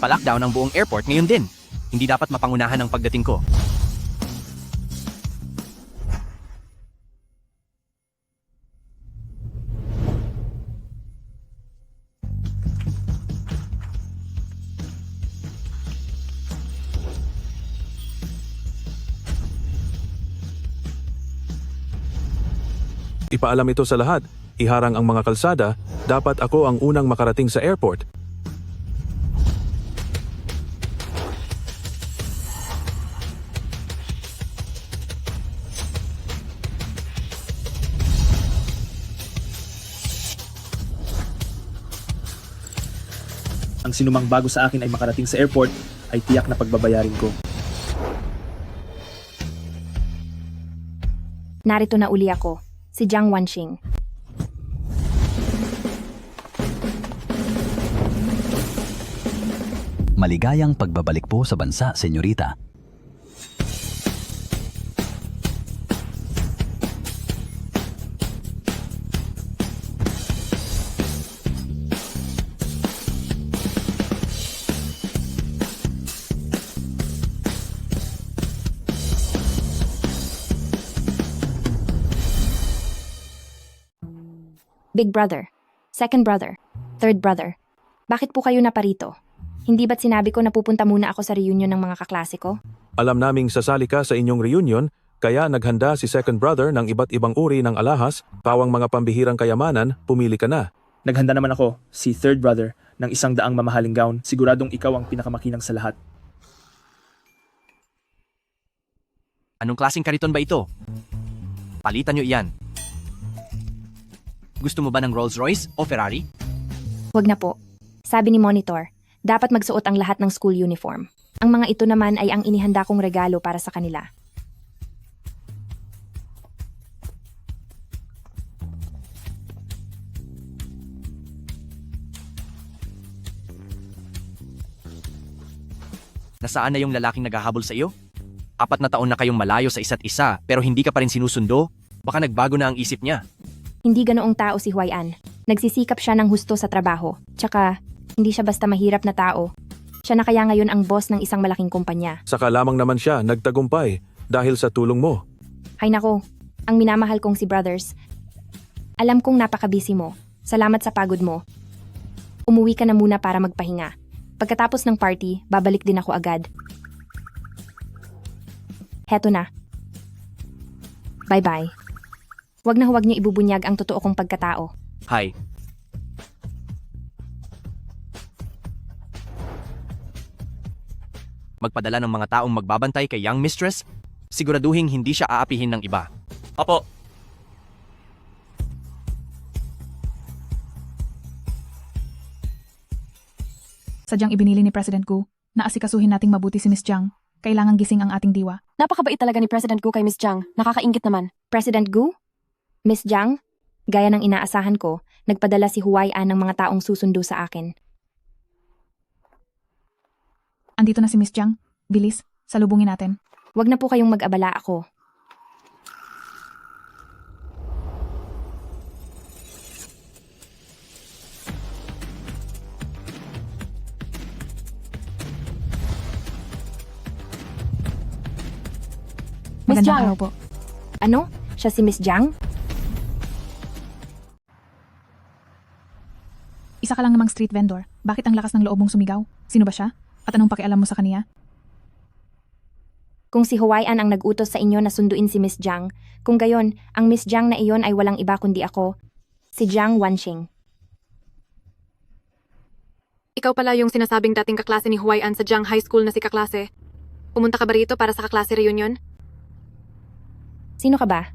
Ipa-lockdown ang buong airport ngayon din. Hindi dapat mapangunahan ang pagdating ko. Ipaalam ito sa lahat. Iharang ang mga kalsada. Dapat ako ang unang makarating sa airport. Ang sinumang bago sa akin ay makarating sa airport ay tiyak na pagbabayarin ko. Narito na uli ako, si Jiang Wanxing. Maligayang pagbabalik po sa bansa, senyorita. Big brother, second brother, third brother. Bakit po kayo naparito? Hindi ba't sinabi ko na pupunta muna ako sa reunion ng mga kaklase ko? Alam naming sasali ka sa inyong reunion, kaya naghanda si second brother ng iba't ibang uri ng alahas, pawang mga pambihirang kayamanan, pumili ka na. Naghanda naman ako, si third brother, ng 100 mamahaling gown. Siguradong ikaw ang pinakamakinang sa lahat. Anong klaseng kariton ba ito? Palitan nyo iyan. Gusto mo ba ng Rolls Royce o Ferrari? Huwag na po. Sabi ni Monitor, dapat magsuot ang lahat ng school uniform. Ang mga ito naman ay ang inihanda kong regalo para sa kanila. Nasaan na yung lalaking naghahabol sa iyo? 4 na taon na kayong malayo sa isa't isa pero hindi ka pa rin sinusundo? Baka nagbago na ang isip niya. Hindi ganoong tao si Huayan. Nagsisikap siya ng husto sa trabaho. Tsaka, hindi siya basta mahirap na tao. Siya na kaya ngayon ang boss ng isang malaking kumpanya. Saka lamang naman siya nagtagumpay dahil sa tulong mo. Hay nako, ang minamahal kong si Brothers. Alam kong napaka-busy mo. Salamat sa pagod mo. Umuwi ka na muna para magpahinga. Pagkatapos ng party, babalik din ako agad. Heto na. Bye-bye. Huwag na huwag niyo ibubunyag ang totoo kong pagkatao. Hi. Magpadala ng mga taong magbabantay kay young mistress, siguraduhin hindi siya aapihin ng iba. Opo. Sadyang ibinili ni President Gu na asikasuhin nating mabuti si Miss Jiang. Kailangang gising ang ating diwa. Napakabait talaga ni President Gu kay Miss Jiang. Nakakaingit naman. President Gu? Miss Jiang? Gaya ng inaasahan ko, nagpadala si Huayan ng mga taong susundo sa akin. Andito na si Miss Jiang. Bilis, salubungin natin. Huwag na po kayong mag-abala ako. Miss Magandang Jiang. araw po. Ano? Siya si Miss Jiang? Isa ka lang namang street vendor. Bakit ang lakas ng loob mong sumigaw? Sino ba siya? At anong pakialam mo sa kaniya? Kung si Huayan ang nag-utos sa inyo na sunduin si Miss Jiang, kung gayon, ang Miss Jiang na iyon ay walang iba kundi ako, si Jiang Wanxing. Ikaw pala yung sinasabing dating kaklase ni Huayan sa Jiang High School na si kaklase. Pumunta ka ba rito para sa kaklase reunion? Sino ka ba?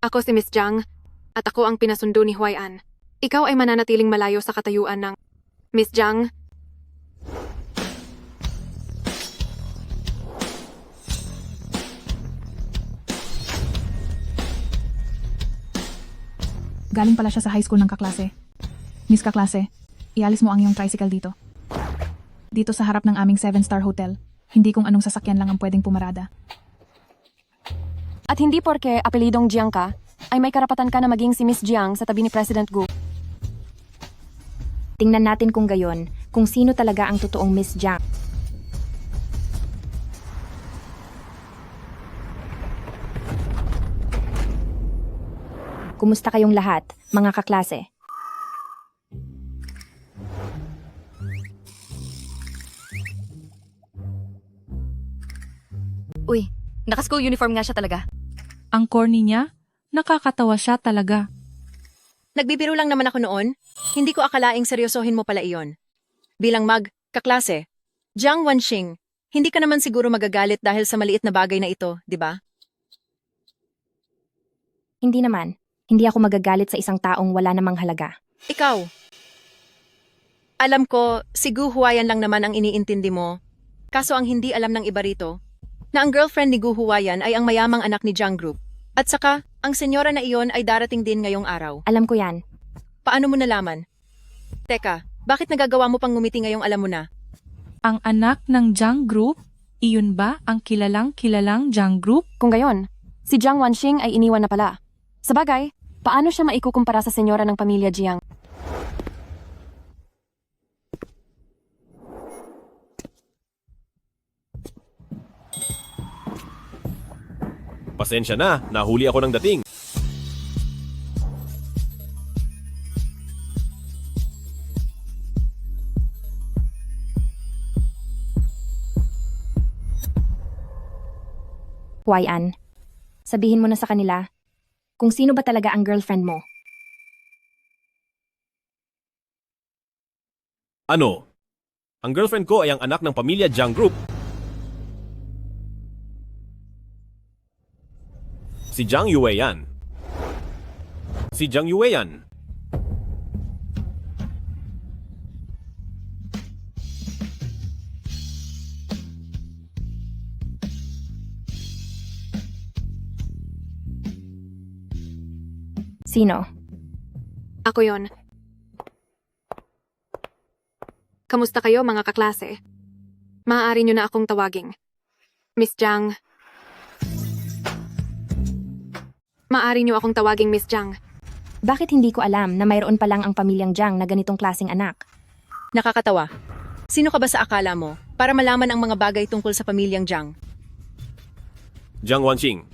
Ako si Miss Jiang, at ako ang pinasundo ni Huayan. Ikaw ay mananatiling malayo sa katayuan ng Miss Jiang. Galing pala siya sa high school ng kaklase. Miss kaklase, ialis mo ang iyong tricycle dito. Dito sa harap ng aming 7-star hotel. Hindi kung anong sasakyan lang ang pwedeng pumarada. At hindi porke apelidong Jiang ka, ay may karapatan ka na maging si Miss Jiang sa tabi ni President Gu. Tingnan natin kung gayon, kung sino talaga ang totoong Miss Jiang. Kumusta kayong lahat, mga kaklase? Uy, naka-school uniform nga siya talaga. Ang corny niya, nakakatawa siya talaga. Nagbibiro lang naman ako noon. Hindi ko akalaing seryosohin mo pala iyon. Bilang kaklase, Jiang Wanxing, hindi ka naman siguro magagalit dahil sa maliit na bagay na ito, di ba? Hindi naman. Hindi ako magagalit sa isang taong wala namang halaga. Ikaw. Alam ko, si Gu Huayan lang naman ang iniintindi mo. Kaso ang hindi alam ng iba rito, na ang girlfriend ni Gu Huayan ay ang mayamang anak ni Jiang Group. At saka, ang senyora na iyon ay darating din ngayong araw. Alam ko yan. Paano mo nalaman? Teka, bakit nagagawa mo pang ngumiti ngayong alam mo na? Ang anak ng Jiang Group? Iyon ba ang kilalang Jiang Group? Kung gayon, si Jiang Wanxing ay iniwan na pala. Sabagay, paano siya maikukumpara sa senyora ng pamilya Jiang? Pasensya na, nahuli ako ng dating. Huayan, sabihin mo na sa kanila kung sino ba talaga ang girlfriend mo. Ano? Ang girlfriend ko ay ang anak ng pamilya Jiang Group. Si Jiang Yueyan. Si Jiang Yueyan. Sino? Ako yon. Kamusta kayo mga kaklase? Maaari nyo na akong tawaging Miss Jiang. Maaari nyo akong tawaging Miss Jiang. Bakit hindi ko alam na mayroon pa lang ang pamilyang Jiang na ganitong klaseng anak? Nakakatawa. Sino ka ba sa akala mo para malaman ang mga bagay tungkol sa pamilyang Jiang? Jiang Wanxing.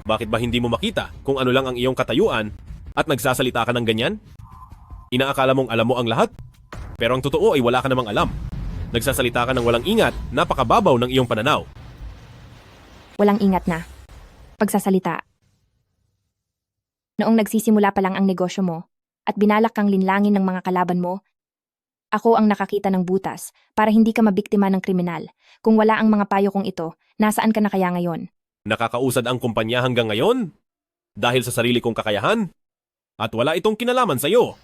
Bakit ba hindi mo makita kung ano lang ang iyong katayuan at nagsasalita ka ng ganyan? Inaakala mong alam mo ang lahat? Pero ang totoo ay wala ka namang alam. Nagsasalita ka ng walang ingat, napakababaw ng iyong pananaw. Walang ingat na. Pagsasalita. Noong nagsisimula pa lang ang negosyo mo at binalak kang linlangin ng mga kalaban mo, ako ang nakakita ng butas para hindi ka mabiktima ng kriminal. Kung wala ang mga payo kong ito, nasaan ka na kaya ngayon? Nakakausad ang kumpanya hanggang ngayon dahil sa sarili kong kakayahan at wala itong kinalaman sa iyo.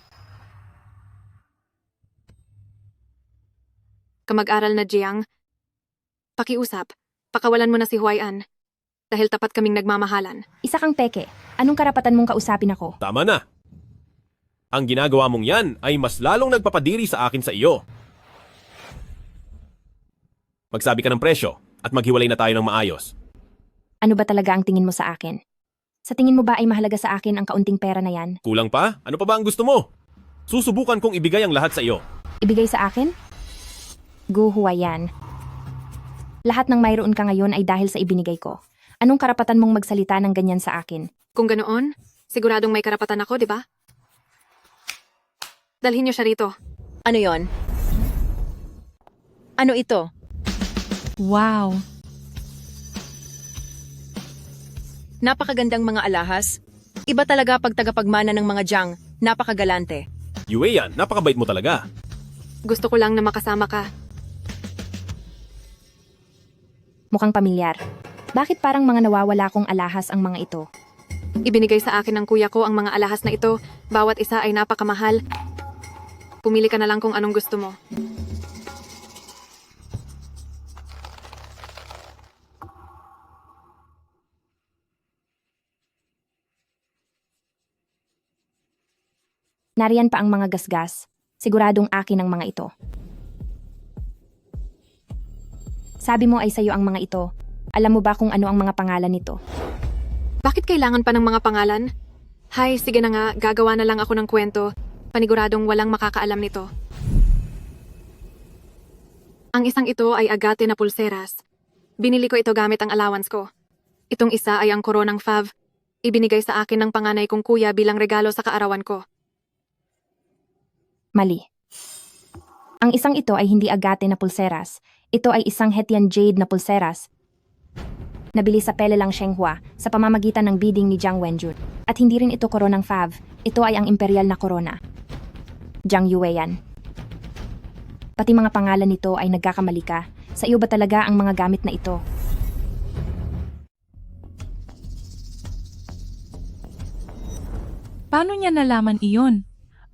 Kamag-aral na Jiang, pakiusap, pakawalan mo na si Huayan dahil tapat kaming nagmamahalan. Isa kang peke. Anong karapatan mong kausapin ako? Tama na. Ang ginagawa mong yan ay mas lalong nagpapadiri sa akin sa iyo. Magsabi ka ng presyo at maghiwalay na tayo ng maayos. Ano ba talaga ang tingin mo sa akin? Sa tingin mo ba ay mahalaga sa akin ang kaunting pera na yan? Kulang pa? Ano pa ba ang gusto mo? Susubukan kong ibigay ang lahat sa iyo. Ibigay sa akin? Gu Huayan. Lahat ng mayroon ka ngayon ay dahil sa ibinigay ko. Anong karapatan mong magsalita ng ganyan sa akin? Kung ganoon, siguradong may karapatan ako, di ba? Dalhin niyo siya rito. Ano yon? Ano ito? Wow! Napakagandang mga alahas. Iba talaga pag tagapagmana ng mga Jiang. Napakagalante. Yueyan, napakabait mo talaga. Gusto ko lang na makasama ka. Mukhang pamilyar. Bakit parang mga nawawala kong alahas ang mga ito? Ibinigay sa akin ng kuya ko ang mga alahas na ito. Bawat isa ay napakamahal. Pumili ka na lang kung anong gusto mo. Nariyan pa ang mga gasgas. Siguradong akin ang mga ito. Sabi mo ay sayo ang mga ito. Alam mo ba kung ano ang mga pangalan nito? Bakit kailangan pa ng mga pangalan? Hay, sige na nga, gagawa na lang ako ng kwento. Paniguradong walang makakaalam nito. Ang isang ito ay agate na pulseras. Binili ko ito gamit ang allowance ko. Itong isa ay ang koronang Fav. Ibinigay sa akin ng panganay kong kuya bilang regalo sa kaarawan ko. Mali. Ang isang ito ay hindi agate na pulseras. Ito ay isang Hetian jade na pulseras. Nabili sa Pelelang Shenghua sa pamamagitan ng bidding ni Jiang Wenjun. At hindi rin ito koronang Fav. Ito ay ang imperial na korona. Jiang Yueyan. Pati mga pangalan nito ay nagkakamali ka. Sa iyo ba talaga ang mga gamit na ito? Paano niya nalaman iyon?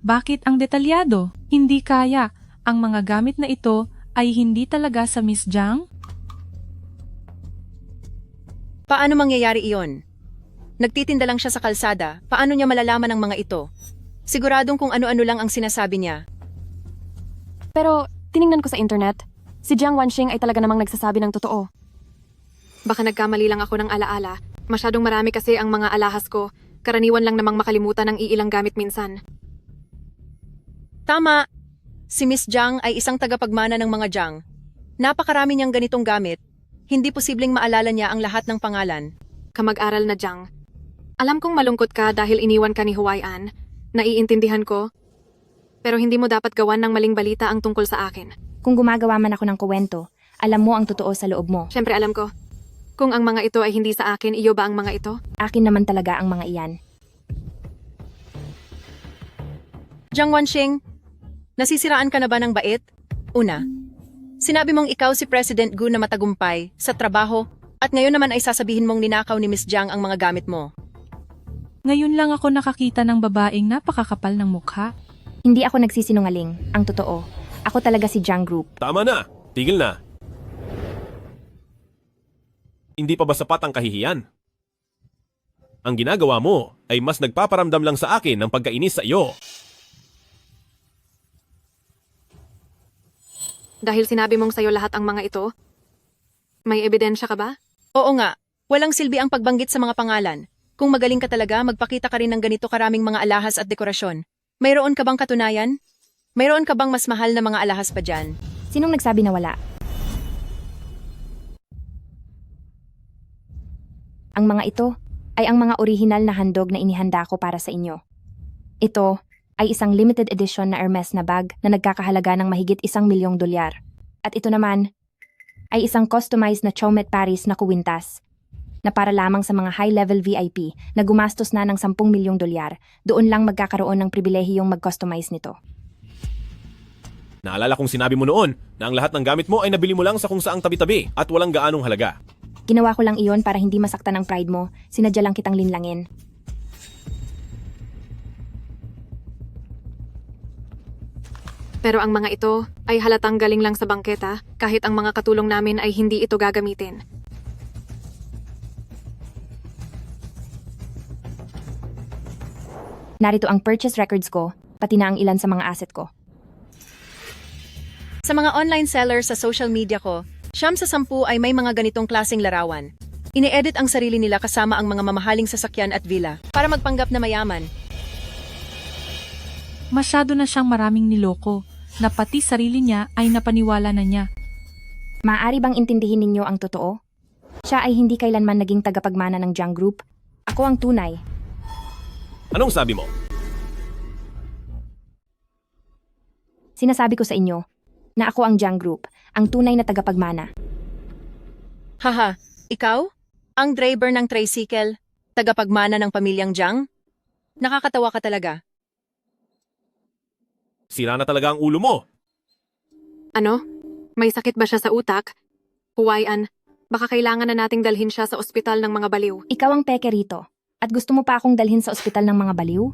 Bakit ang detalyado? Hindi kaya. Ang mga gamit na ito ay hindi talaga sa Miss Jiang? Paano mangyayari iyon? Nagtitinda lang siya sa kalsada, paano niya malalaman ang mga ito? Siguradong kung ano-ano lang ang sinasabi niya. Pero, tiningnan ko sa internet. Si Jiang Wanxing ay talaga namang nagsasabi ng totoo. Baka nagkamali lang ako ng alaala. Masyadong marami kasi ang mga alahas ko. Karaniwan lang namang makalimutan ang iilang gamit minsan. Tama! Si Miss Jiang ay isang tagapagmana ng mga Jiang. Napakarami niyang ganitong gamit. Hindi posibleng maalala niya ang lahat ng pangalan. Kamag-aral na Jiang. Alam kong malungkot ka dahil iniwan ka ni Huayan. Naiintindihan ko. Pero hindi mo dapat gawan ng maling balita ang tungkol sa akin. Kung gumagawa man ako ng kuwento, alam mo ang totoo sa loob mo. Siyempre alam ko. Kung ang mga ito ay hindi sa akin, iyo ba ang mga ito? Akin naman talaga ang mga iyan. Jiang Wanxing, nasisiraan ka na ba ng bait? Una, sinabi mong ikaw si President Gu na matagumpay sa trabaho at ngayon naman ay sasabihin mong ninakaw ni Miss Jiang ang mga gamit mo. Ngayon lang ako nakakita ng babaeng napakakapal ng mukha. Hindi ako nagsisinungaling. Ang totoo, ako talaga si Jiang Group. Tama na! Tigil na! Hindi pa ba sapat ang kahihiyan? Ang ginagawa mo ay mas nagpaparamdam lang sa akin ng pagkainis sa iyo. Dahil sinabi mong sayo lahat ang mga ito? May ebidensya ka ba? Oo nga, walang silbi ang pagbanggit sa mga pangalan. Kung magaling ka talaga, magpakita ka rin ng ganito karaming mga alahas at dekorasyon. Mayroon ka bang katunayan? Mayroon ka bang mas mahal na mga alahas pa dyan? Sinong nagsabi na wala? Ang mga ito ay ang mga orihinal na handog na inihanda ko para sa inyo. Ito ay isang limited edition na Hermes na bag na nagkakahalaga ng mahigit $1,000,000. At ito naman ay isang customized na Chomet Paris na kuwintas na para lamang sa mga high-level VIP na gumastos na ng $10,000,000. Doon lang magkakaroon ng pribilehiyong mag-customize nito. Naalala kong sinabi mo noon na ang lahat ng gamit mo ay nabili mo lang sa kung saang tabi-tabi at walang gaanong halaga. Ginawa ko lang iyon para hindi masaktan ang pride mo. Sinadya lang kitang linlangin. Pero ang mga ito ay halatang galing lang sa bangketa kahit ang mga katulong namin ay hindi ito gagamitin. Narito ang purchase records ko, pati na ang ilan sa mga asset ko. Sa mga online sellers sa social media ko, 9 sa 10 ay may mga ganitong klaseng larawan. Ine-edit ang sarili nila kasama ang mga mamahaling sasakyan at villa para magpanggap na mayaman. Masyado na siyang maraming niloko na pati sarili niya ay napaniwala na niya. Maaari bang intindihin ninyo ang totoo? Siya ay hindi kailanman naging tagapagmana ng Jiang Group. Ako ang tunay. Anong sabi mo? Sinasabi ko sa inyo na ako ang Jiang Group, ang tunay na tagapagmana. Haha, ikaw? Ang driver ng tricycle? Tagapagmana ng pamilyang Jiang? Nakakatawa ka talaga. Sira na talaga ang ulo mo. Ano? May sakit ba siya sa utak? Huwayan, baka kailangan na nating dalhin siya sa ospital ng mga baliw. Ikaw ang peke rito. At gusto mo pa akong dalhin sa ospital ng mga baliw?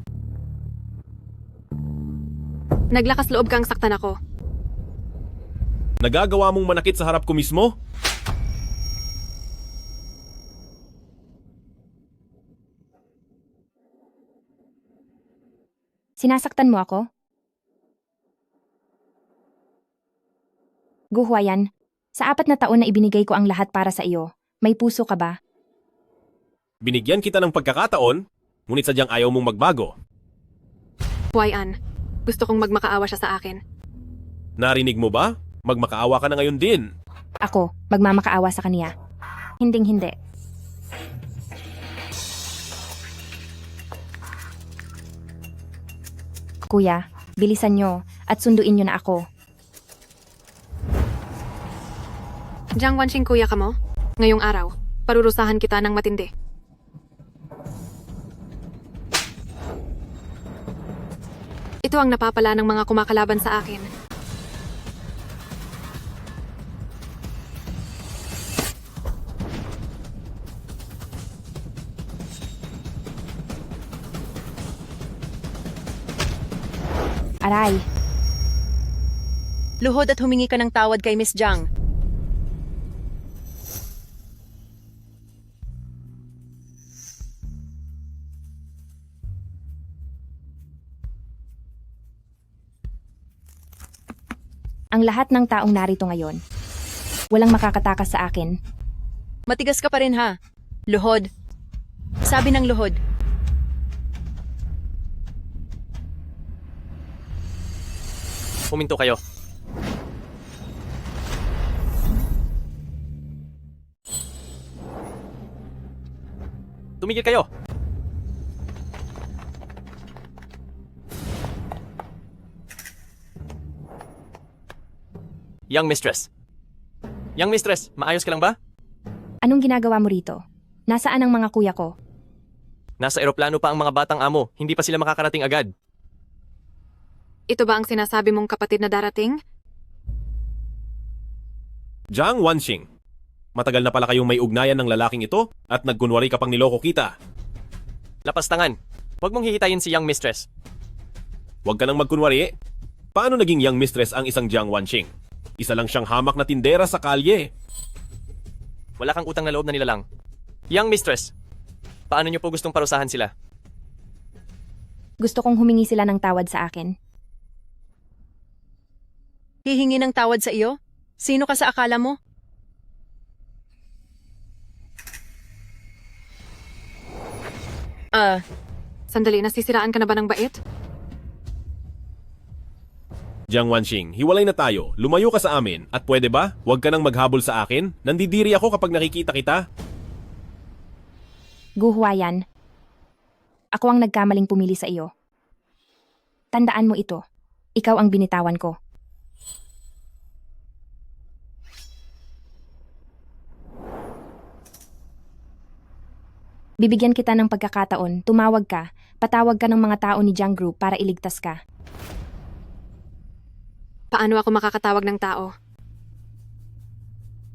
Naglakas loob kang saktan ako. Nagagawa mong manakit sa harap ko mismo? Sinasaktan mo ako? Gu Huayan, sa 4 na taon na ibinigay ko ang lahat para sa iyo, may puso ka ba? Binigyan kita ng pagkakataon, ngunit sadyang ayaw mong magbago. Huwayan, gusto kong magmakaawa siya sa akin. Narinig mo ba? Magmakaawa ka na ngayon din. Ako, magmamakaawa sa kaniya. Hinding-hindi. Kuya, bilisan nyo at sunduin nyo na ako. Jiang Wanxing, kuya ka mo? Ngayong araw, parurusahan kita ng matindi. Ito ang napapala ng mga kumakalaban sa akin. Aray, Luhod at humingi ka ng tawad kay Miss Jiang. ang lahat ng taong narito ngayon. Walang makakatakas sa akin. Matigas ka pa rin ha. Luhod. Sabi ng luhod. Huminto kayo. Tumigil kayo. Young mistress. Young mistress, maayos ka lang ba? Anong ginagawa mo rito? Nasaan ang mga kuya ko? Nasa eroplano pa ang mga batang amo, hindi pa sila makakarating agad. Ito ba ang sinasabi mong kapatid na darating? Jiang Wanxing, matagal na pala kayong may ugnayan ng lalaking ito at nagkunwari ka pang niloko kita. Lapastangan, huwag mong hihitayin si young mistress. Huwag ka nang magkunwari. Paano naging young mistress ang isang Jiang Wanxing? Isa lang siyang hamak na tindera sa kalye. Wala kang utang na loob na nilalang. Young mistress, paano niyo po gustong parusahan sila? Gusto kong humingi sila ng tawad sa akin. Hihingi ng tawad sa iyo? Sino ka sa akala mo? Sandali, nasisiraan ka na ba ng bait? Jiang Wanxing, hiwalay na tayo. Lumayo ka sa amin. At pwede ba? Huwag ka nang maghabol sa akin. Nandidiri ako kapag nakikita kita. Guhuayan. Ako ang nagkamaling pumili sa iyo. Tandaan mo ito. Ikaw ang binitawan ko. Bibigyan kita ng pagkakataon, tumawag ka, patawag ka ng mga tao ni Jiang Group para iligtas ka. Paano ako makakatawag ng tao?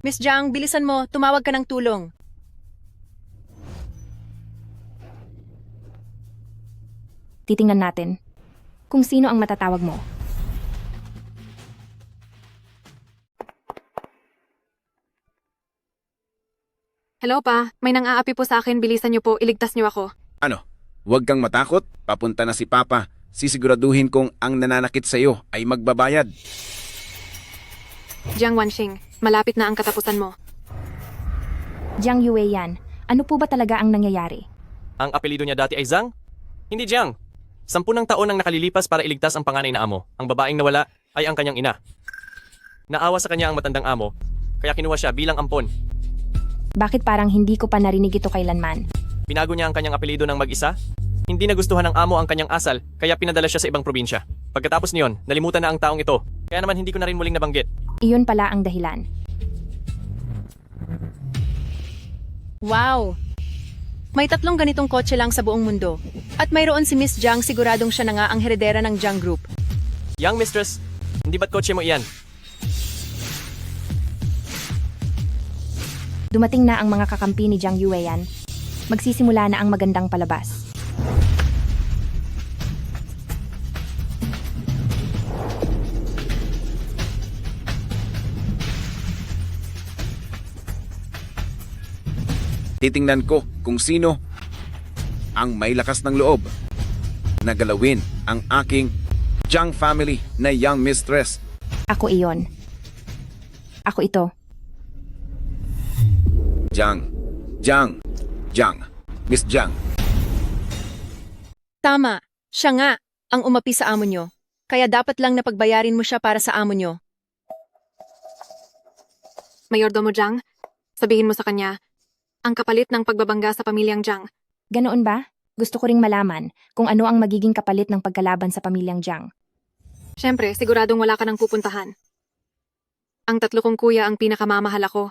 Miss Jiang, bilisan mo. Tumawag ka ng tulong. Titingnan natin kung sino ang matatawag mo. Hello pa, may nang-aapi po sa akin, bilisan niyo po, iligtas niyo ako. Ano? Huwag kang matakot. Papunta na si Papa. Sisiguraduhin kong ang nananakit sa iyo ay magbabayad. Jiang Wanxing, malapit na ang katapusan mo. Jiang Yue yan. Ano po ba talaga ang nangyayari? Ang apelido niya dati ay Zhang? Hindi Jiang. 10 taon ang nakalilipas para iligtas ang panganay na amo. Ang babaeng nawala ay ang kanyang ina. Naawa sa kanya ang matandang amo, kaya kinuha siya bilang ampon. Bakit parang hindi ko pa narinig ito kailanman? Binago niya ang kanyang apelido ng mag-isa. Hindi nagustuhan ng amo ang kanyang asal, kaya pinadala siya sa ibang probinsya. Pagkatapos niyon, nalimutan na ang taong ito. Kaya naman hindi ko na rin muling nabanggit. Iyon pala ang dahilan. Wow! May 3 ganitong kotse lang sa buong mundo. At mayroon si Miss Jiang, siguradong siya na nga ang heredera ng Jiang Group. Young mistress, hindi ba't kotse mo iyan? Dumating na ang mga kakampi ni Jiang Yue yan. Magsisimula na ang magandang palabas. Titingnan ko kung sino ang may lakas ng loob na galawin ang aking Jiang family na young mistress. Ako iyon. Ako ito. Jiang. Miss Jiang. Tama, siya nga ang umapi sa amo nyo. Kaya dapat lang na pagbayarin mo siya para sa amo nyo. Mayordomo Jiang, sabihin mo sa kanya, ang kapalit ng pagbabangga sa pamilyang Jiang. Ganoon ba? Gusto ko ring malaman kung ano ang magiging kapalit ng pagkalaban sa pamilyang Jiang. Siyempre, siguradong wala ka nang pupuntahan. Ang tatlo kong kuya ang pinakamamahal ako.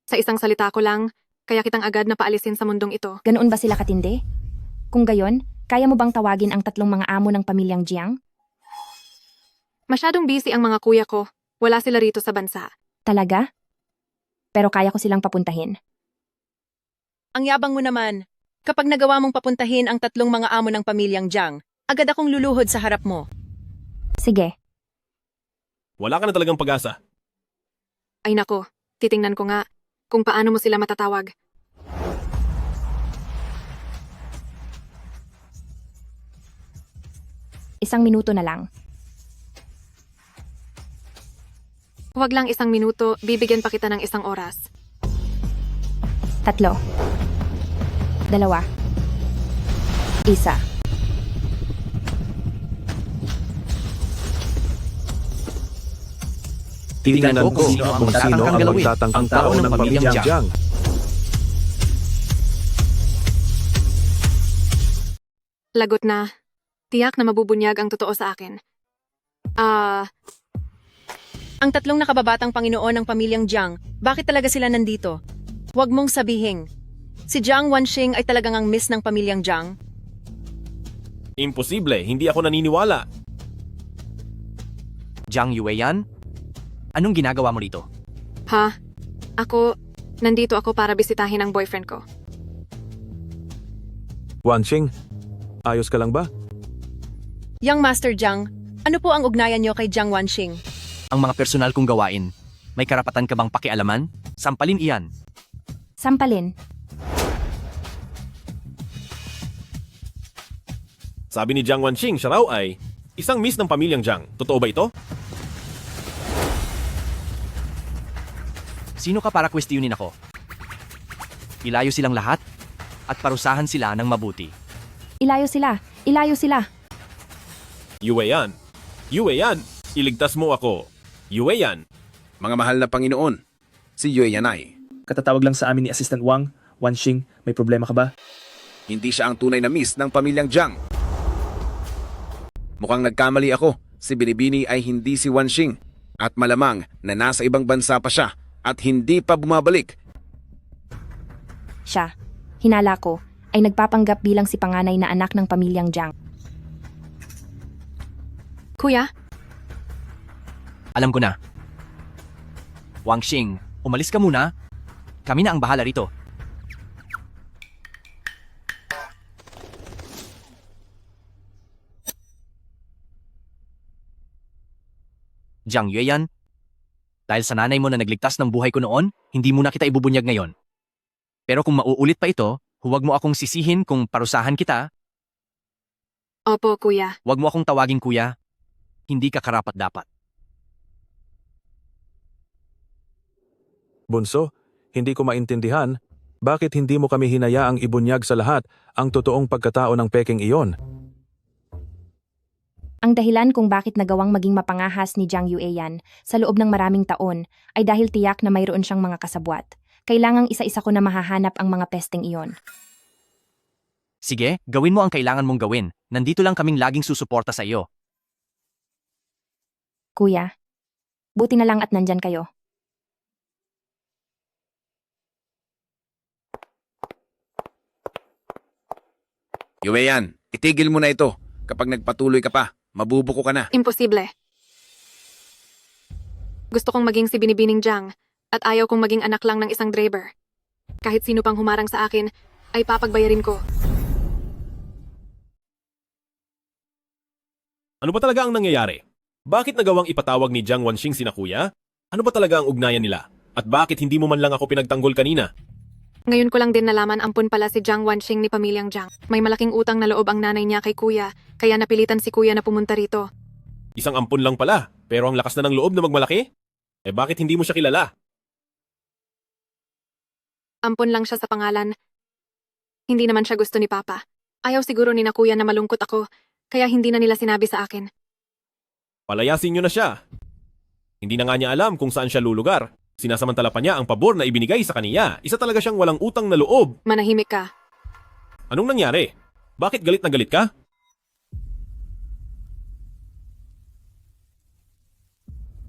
Sa isang salita ko lang, kaya kitang agad na paalisin sa mundong ito. Ganoon ba sila katindi? Kung gayon, kaya mo bang tawagin ang tatlong mga amo ng pamilyang Jiang? Masyadong busy ang mga kuya ko. Wala sila rito sa bansa. Talaga? Pero kaya ko silang papuntahin. Ang yabang mo naman. Kapag nagawa mong papuntahin ang tatlong mga amo ng pamilyang Jiang, agad akong luluhod sa harap mo. Sige, Wala ka na talagang pag-asa. Ay nako, titingnan ko nga kung paano mo sila matatawag. isang minuto na lang. Huwag lang 1 minuto, bibigyan pa kita ng 1 oras. 3, 2, 1. Tingnan ko kung sino ang magtatangkang tao ng pamilyang Jiang. Lagot na. Tiyak na mabubunyag ang totoo sa akin. Ang tatlong nakababatang Panginoon ng pamilyang Jiang, bakit talaga sila nandito? Huwag mong sabihin. Si Jiang Wanxing ay talagang ang miss ng pamilyang Jiang? Imposible, hindi ako naniniwala. Jiang Yueyan? Anong ginagawa mo rito? Ha? Nandito ako para bisitahin ang boyfriend ko. Wanxing, ayos ka lang ba? Young Master Jiang, ano po ang ugnayan niyo kay Jiang Wanxing? Ang mga personal kong gawain. May karapatan ka bang pakialaman? Sampalin iyan. Sampalin. Sabi ni Jiang Wanxing, siya raw ay isang miss ng pamilyang Jiang. Totoo ba ito? Sino ka para kwestiyonin ako? Ilayo silang lahat at parusahan sila ng mabuti. Ilayo sila. Ilayo sila. Yueyan. Yueyan, iligtas mo ako. Yueyan. Mga mahal na Panginoon, si Yue Yanay. Katatawag lang sa amin ni Assistant Wang. Wanxing, may problema ka ba? Hindi siya ang tunay na miss ng pamilyang Jiang. Mukhang nagkamali ako. Si Binibini ay hindi si Wanxing. At malamang na nasa ibang bansa pa siya at hindi pa bumabalik. Siya, hinala ko, ay nagpapanggap bilang si panganay na anak ng pamilyang Jiang. Kuya, Alam ko na. Wang Xing, umalis ka muna. Kami na ang bahala rito. Jiang Yueyan, dahil sa nanay mo na nagligtas ng buhay ko noon, hindi mo na kita ibubunyag ngayon. Pero kung mauulit pa ito, huwag mo akong sisihin kung parusahan kita. opo kuya. Huwag mo akong tawaging kuya. Hindi ka karapat-dapat. Bunso, hindi ko maintindihan bakit hindi mo kami hinayaang ibunyag sa lahat ang totoong pagkatao ng peking iyon. Ang dahilan kung bakit nagawang maging mapangahas ni Jiang Yueyan sa loob ng maraming taon ay dahil tiyak na mayroon siyang mga kasabwat. Kailangang isa-isa ko na mahahanap ang mga pesteng iyon. Sige, gawin mo ang kailangan mong gawin. Nandito lang kaming laging susuporta sa iyo. Kuya, buti na lang at nandyan kayo. Yueyan, itigil mo na ito. Kapag nagpatuloy ka pa, mabubuko ka na. Imposible. Gusto kong maging si Binibining Jiang at ayaw kong maging anak lang ng isang driver. Kahit sino pang humarang sa akin, ay papagbayarin ko. Ano ba talaga ang nangyayari? Bakit nagawang ipatawag ni Jiang Wanxing sina kuya? Ano ba talaga ang ugnayan nila? At bakit hindi mo man lang ako pinagtanggol kanina? Ngayon ko lang din nalaman ampun pala si Jiang Wanxing ni pamilyang Jiang. May malaking utang na loob ang nanay niya kay kuya, kaya napilitan si kuya na pumunta rito. Isang ampon lang pala, pero ang lakas na ng loob na magmalaki? Eh bakit hindi mo siya kilala? Ampun lang siya sa pangalan. Hindi naman siya gusto ni Papa. Ayaw siguro ni na kuya na malungkot ako, kaya hindi na nila sinabi sa akin. Palayasin niyo na siya. Hindi na nga niya alam kung saan siya lulugar. Sinasamantala pa niya ang pabor na ibinigay sa kaniya. Isa talaga siyang walang utang na loob. Manahimik ka. Anong nangyari? Bakit galit na galit ka?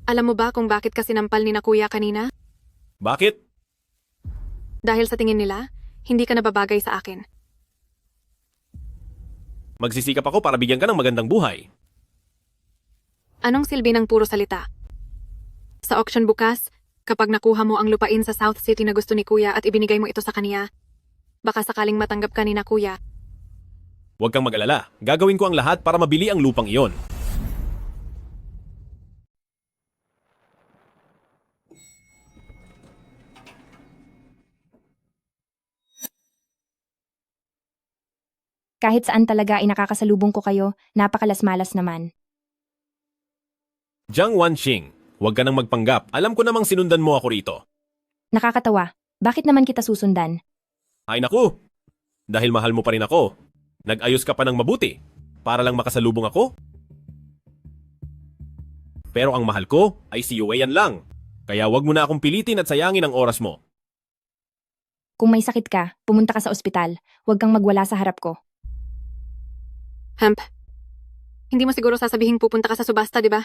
Alam mo ba kung bakit ka sinampal ni na kuya kanina? Bakit? Dahil sa tingin nila, hindi ka nababagay sa akin. Magsisikap ako para bigyan ka ng magandang buhay. Anong silbi ng puro salita? Sa auction bukas, kapag nakuha mo ang lupain sa South City na gusto ni kuya at ibinigay mo ito sa kaniya, baka sakaling matanggap ka ni na kuya. Huwag kang mag-alala. Gagawin ko ang lahat para mabili ang lupang iyon. Kahit saan talaga ay nakakasalubong ko kayo, napakalasmalas naman. Jiang Wanxing, huwag ka nang magpanggap. Alam ko namang sinundan mo ako rito. Nakakatawa. Bakit naman kita susundan? Ay naku! Dahil mahal mo pa rin ako. Nag-ayos ka pa ng mabuti para lang makasalubong ako? Pero ang mahal ko ay si Yue Yan lang. Kaya wag mo na akong pilitin at sayangin ang oras mo. Kung may sakit ka, pumunta ka sa ospital. Huwag kang magwala sa harap ko. Hemp, hindi mo siguro sasabihing pupunta ka sa subasta, di ba?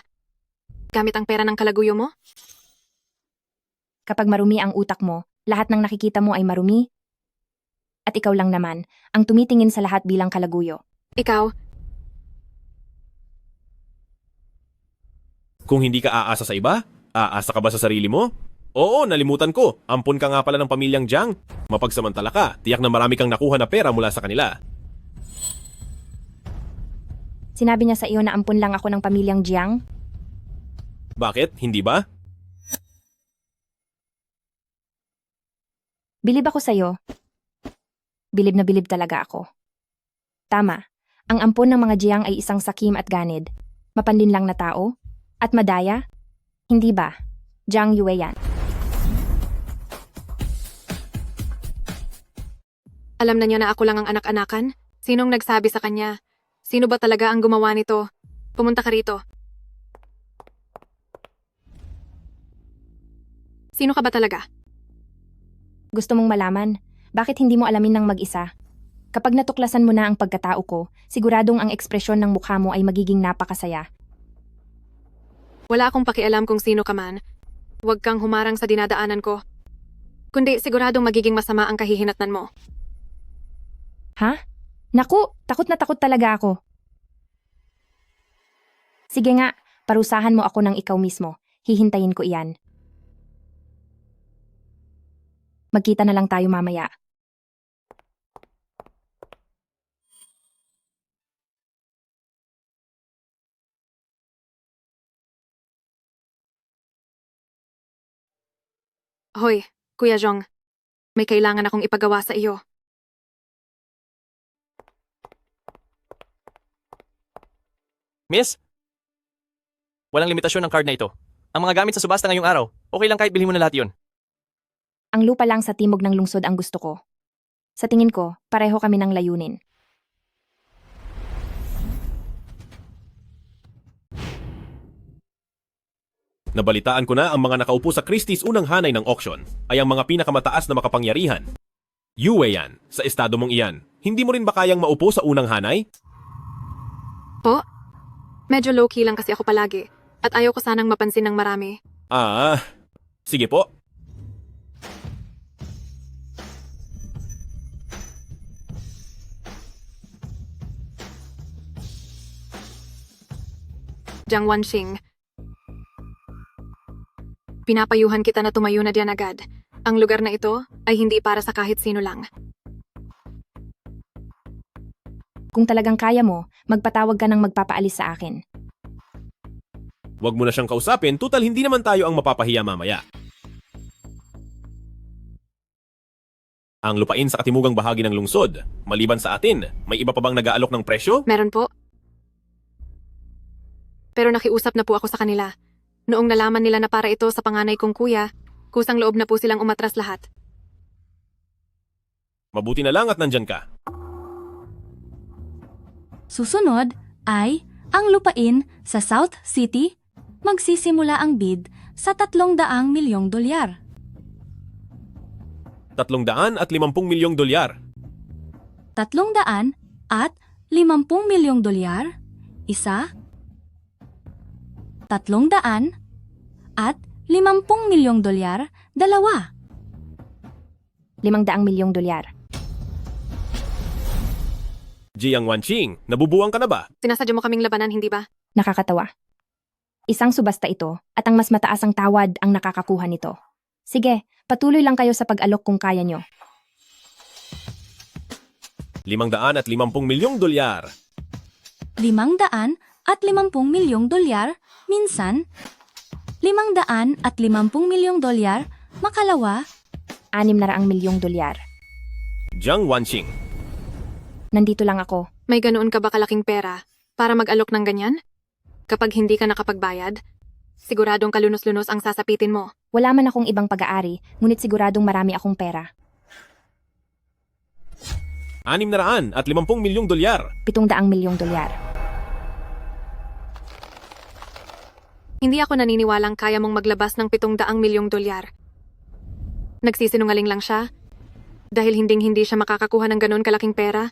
Gamit ang pera ng kalaguyo mo? Kapag marumi ang utak mo, lahat ng nakikita mo ay marumi. At ikaw lang naman, ang tumitingin sa lahat bilang kalaguyo. Ikaw, Kung hindi ka aasa sa iba, aasa ka ba sa sarili mo? Oo, nalimutan ko. Ampon ka nga pala ng pamilyang Jiang. Mapagsamantala ka, tiyak na marami kang nakuha na pera mula sa kanila. Sinabi niya sa iyo na ampun lang ako ng pamilyang Jiang? Bakit? Hindi ba? Bilib ako sa'yo. Bilib na bilib talaga ako. Tama, ang ampon ng mga Jiang ay isang sakim at ganid. Mapanlinlang na tao? At madaya? Hindi ba? Jiang Yue yan. alam na niya na ako lang ang anak-anakan? Sinong nagsabi sa kanya? Sino ba talaga ang gumawa nito? Pumunta ka rito. Sino ka ba talaga? Gusto mong malaman? Bakit hindi mo alamin ng mag-isa? Kapag natuklasan mo na ang pagkatao ko, siguradong ang ekspresyon ng mukha mo ay magiging napakasaya. Wala akong pakialam kung sino ka man. Huwag kang humarang sa dinadaanan ko. Kundi siguradong magiging masama ang kahihinatnan mo. Ha? Naku, takot na takot talaga ako. Sige nga, parusahan mo ako ng ikaw mismo. Hihintayin ko iyan. Magkita na lang tayo mamaya. Hoy, Kuya Jong. May kailangan akong ipagawa sa iyo. Miss? Walang limitasyon ng card na ito. Ang mga gamit sa subasta ngayong araw, okay lang kahit bilhin mo na lahat yun. Ang lupa lang sa timog ng lungsod ang gusto ko. Sa tingin ko, pareho kami ng layunin. Nabalitaan ko na ang mga nakaupo sa Christie's unang hanay ng auction ay ang mga pinakamataas na makapangyarihan. Yue yan, sa estado mong iyan. Hindi mo rin ba kayang maupo sa unang hanay? Po? Medyo low-key lang kasi ako palagi. At ayaw ko sanang mapansin ng marami. Sige po. Jiang Wanxing. Pinapayuhan kita na tumayo na diyan agad. Ang lugar na ito ay hindi para sa kahit sino lang. Kung talagang kaya mo, magpatawag ka ng magpapaalis sa akin. Huwag mo na siyang kausapin, tutal hindi naman tayo ang mapapahiya mamaya. Ang lupain sa katimugang bahagi ng lungsod, maliban sa atin, may iba pa bang nag-aalok ng presyo? Meron po. Pero nakiusap na po ako sa kanila. Noong nalaman nila na para ito sa panganay kong kuya, kusang loob na po silang umatras lahat. Mabuti na lang at nandyan ka. Susunod ay ang lupain sa South City. Magsisimula ang bid sa 300 milyong dolyar. 350 milyong dolyar. 350 milyong dolyar, isa. 350 milyong dolyar, dalawa. 500 milyong dolyar. Jiang Wanqing, nabubuwang ka na ba? Sinasadya mo kaming labanan, hindi ba? Nakakatawa. Isang subasta ito at ang mas mataas ang tawad ang nakakakuha nito. Sige, patuloy lang kayo sa pag-alok kung kaya nyo. 550 milyong dolyar. 550 milyong dolyar, minsan. 550 milyong dolyar, makalawa. 600 milyong dolyar. Jiang Wanqing, Nandito lang ako. May ganoon ka ba kalaking pera para mag-alok ng ganyan? Kapag hindi ka nakapagbayad, siguradong kalunos-lunos ang sasapitin mo. Wala man akong ibang pag-aari, ngunit siguradong marami akong pera. 650 milyong dolyar. 700 milyong dolyar. Hindi ako naniniwalang kaya mong maglabas ng 700 milyong dolyar. Nagsisinungaling lang siya. Dahil hinding-hindi siya makakakuha ng ganoon kalaking pera.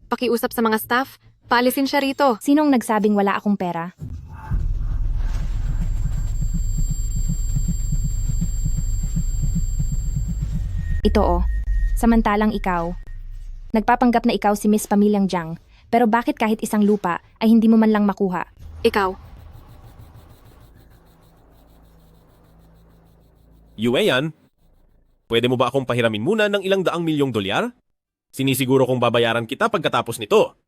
Pakiusap sa mga staff, paalisin siya rito. Sinong nagsabing wala akong pera? Ito oh. Samantalang ikaw. Nagpapanggap na ikaw si Miss Pamilyang Jiang, pero bakit kahit isang lupa ay hindi mo man lang makuha? Ikaw. Yueyan, pwede mo ba akong pahiramin muna ng 200 milyong dolyar? Sinisiguro kong babayaran kita pagkatapos nito.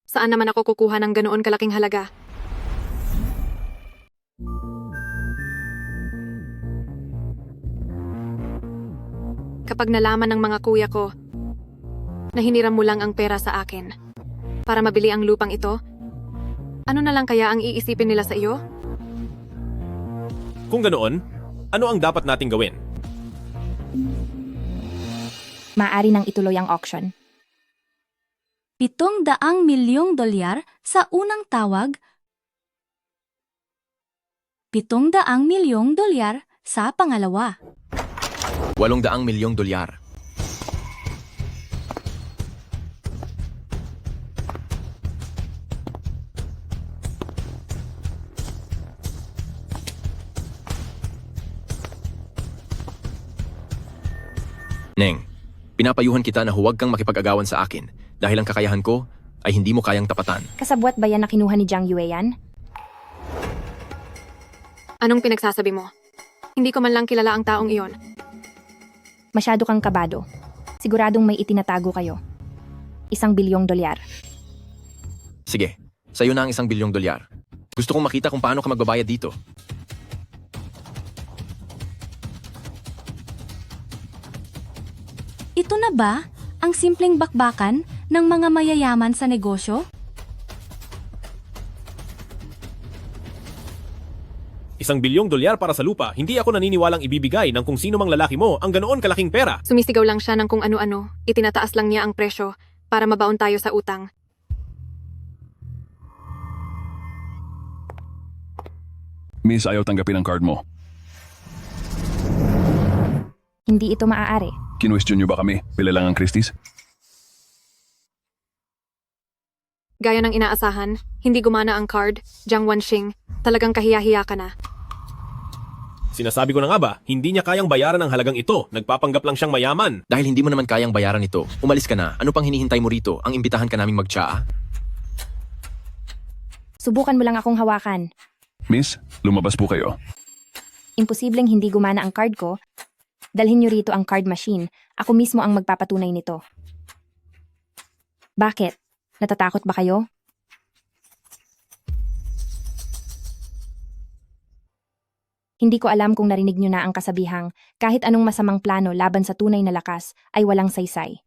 Saan naman ako kukuha ng ganoon kalaking halaga? Kapag nalaman ng mga kuya ko na hiniram mo lang ang pera sa akin para mabili ang lupang ito, ano na lang kaya ang iisipin nila sa iyo? Kung ganoon, ano ang dapat nating gawin? Maaari nang ituloy ang auction. 700 milyong dolyar sa unang tawag. 700 milyong dolyar sa pangalawa. 800 milyong dolyar. Neng, pinapayuhan kita na huwag kang makipag-agawan sa akin dahil ang kakayahan ko ay hindi mo kayang tapatan. Kasabwat ba yan na kinuha ni Jiang Yueyan? Anong pinagsasabi mo? Hindi ko man lang kilala ang taong iyon. Masyado kang kabado. Siguradong may itinatago kayo. 1 bilyong dolyar. Sige, sa'yo na ang 1 bilyong dolyar. Gusto kong makita kung paano ka magbabayad dito. Ito na ba ang simpleng bakbakan ng mga mayayaman sa negosyo? 1 bilyong dolyar para sa lupa, hindi ako naniniwalang ibibigay ng kung sino mang lalaki mo ang ganoon kalaking pera. Sumisigaw lang siya ng kung ano-ano. Itinataas lang niya ang presyo para mabaon tayo sa utang. Miss, ayaw tanggapin ang card mo. Hindi ito maaari. Kinwestiyon niyo ba kami? Pila lang ang Christie's? Gaya ng inaasahan, hindi gumana ang card, Jiang Wanqing. Talagang kahiya-hiya ka na. Sinasabi ko na nga ba, hindi niya kayang bayaran ang halagang ito. Nagpapanggap lang siyang mayaman. Dahil hindi mo naman kayang bayaran ito, umalis ka na. Ano pang hinihintay mo rito? Ang imbitahan ka naming magtsaa? Subukan mo lang akong hawakan. Miss, lumabas po kayo. Imposibleng hindi gumana ang card ko. Dalhin niyo rito ang card machine. Ako mismo ang magpapatunay nito. Bakit? Natatakot ba kayo? Hindi ko alam kung narinig niyo na ang kasabihang, kahit anong masamang plano laban sa tunay na lakas ay walang saysay.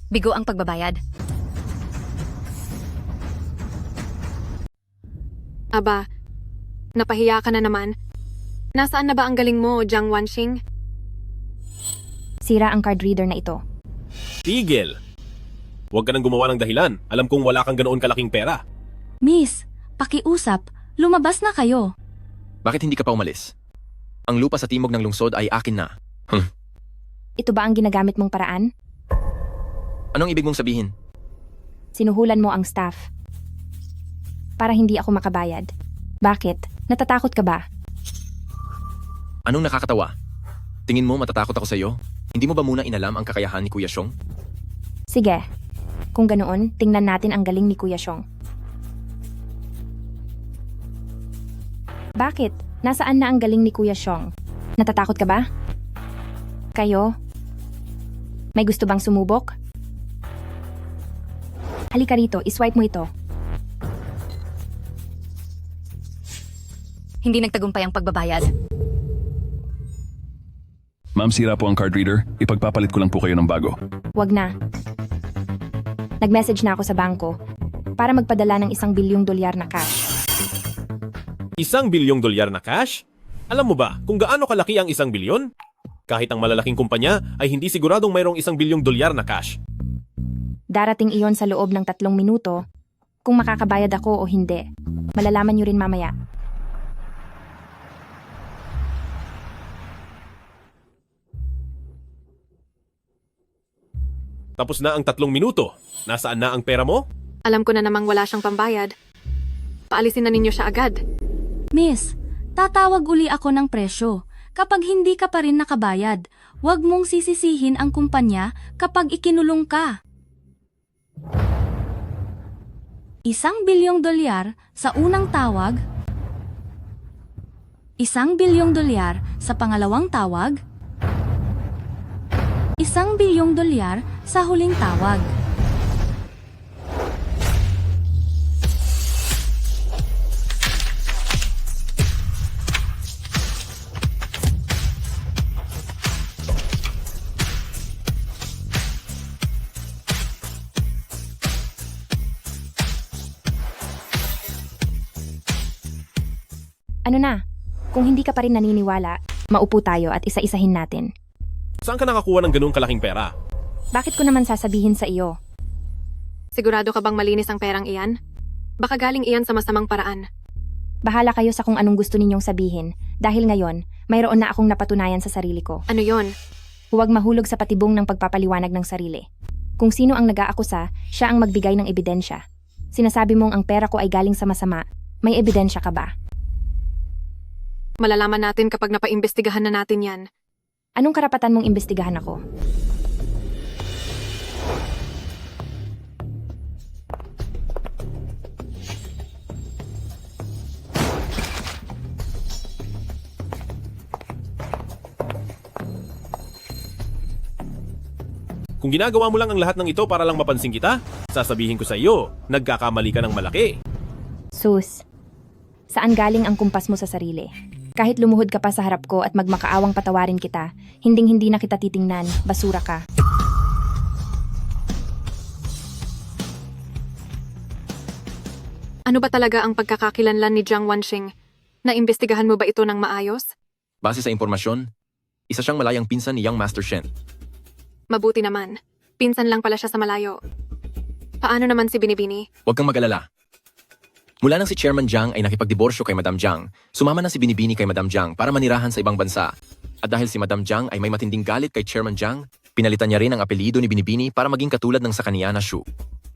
Bigo ang pagbabayad. Aba, Napahiya ka na naman. Nasaan na ba ang galing mo, Jiang Wanxing? Sira ang card reader na ito. Tigil! Huwag ka nang gumawa ng dahilan. Alam kong wala kang ganoon kalaking pera. Miss, pakiusap. Lumabas na kayo. Bakit hindi ka pa umalis? Ang lupa sa timog ng lungsod ay akin na. Ito ba ang ginagamit mong paraan? Anong ibig mong sabihin? Sinuhulan mo ang staff. Para hindi ako makabayad. Bakit? Natatakot ka ba? Anong nakakatawa? Tingin mo matatakot ako sa iyo? Hindi mo ba muna inalam ang kakayahan ni Kuya Xiong? Sige. Kung ganoon, tingnan natin ang galing ni Kuya Xiong. Bakit? Nasaan na ang galing ni Kuya Xiong? Natatakot ka ba? Kayo? May gusto bang sumubok? Halika rito, iswipe mo ito. Hindi nagtagumpay ang pagbabayad. Ma'am, sira po ang card reader. Ipagpapalit ko lang po kayo ng bago. Wag na. Nag-message na ako sa bangko para magpadala ng $1 bilyong na cash. $1 bilyong na cash? Alam mo ba kung gaano kalaki ang 1 bilyon? Kahit ang malalaking kumpanya ay hindi siguradong mayroong $1 bilyong na cash. Darating iyon sa loob ng 3 minuto. Kung makakabayad ako o hindi, malalaman nyo rin mamaya. Tapos na ang 3 minuto. Nasaan na ang pera mo? Alam ko na namang wala siyang pambayad. Paalisin na ninyo siya agad. Miss, tatawag uli ako ng presyo. Kapag hindi ka pa rin nakabayad, huwag mong sisisihin ang kumpanya kapag ikinulong ka. $1 bilyong sa unang tawag, $1 bilyong sa pangalawang tawag, $1 bilyong sa huling tawag. Ano na? Kung hindi ka pa rin naniniwala, maupo tayo at isa-isahin natin. Saan ka nakakuha ng ganoong kalaking pera? Bakit ko naman sasabihin sa iyo? Sigurado ka bang malinis ang perang iyan? Baka galing iyan sa masamang paraan. Bahala kayo sa kung anong gusto ninyong sabihin, dahil ngayon, mayroon na akong napatunayan sa sarili ko. Ano yon? Huwag mahulog sa patibong ng pagpapaliwanag ng sarili. Kung sino ang nag-aakusa, siya ang magbigay ng ebidensya. Sinasabi mong ang pera ko ay galing sa masama, may ebidensya ka ba? Malalaman natin kapag napaimbestigahan na natin yan. Anong karapatan mong imbestigahan ako? Kung ginagawa mo lang ang lahat ng ito para lang mapansin kita, sasabihin ko sa iyo, nagkakamali ka ng malaki. Sus, saan galing ang kumpas mo sa sarili? Kahit lumuhod ka pa sa harap ko at magmakaawang patawarin kita, hinding-hindi na kita titingnan, basura ka. Ano ba talaga ang pagkakakilanlan ni Jiang Wanxing? Naimbestigahan mo ba ito ng maayos? Base sa impormasyon, isa siyang malayang pinsan ni Young Master Shen. Mabuti naman. Pinsan lang pala siya sa malayo. Paano naman si Binibini? Huwag kang mag-alala. Mula nang si Chairman Jiang ay nakipagdiborsyo kay Madam Jiang, sumama na si Binibini kay Madam Jiang para manirahan sa ibang bansa. At dahil si Madam Jiang ay may matinding galit kay Chairman Jiang, pinalitan niya rin ang apelyido ni Binibini para maging katulad ng sa kaniya na Shu.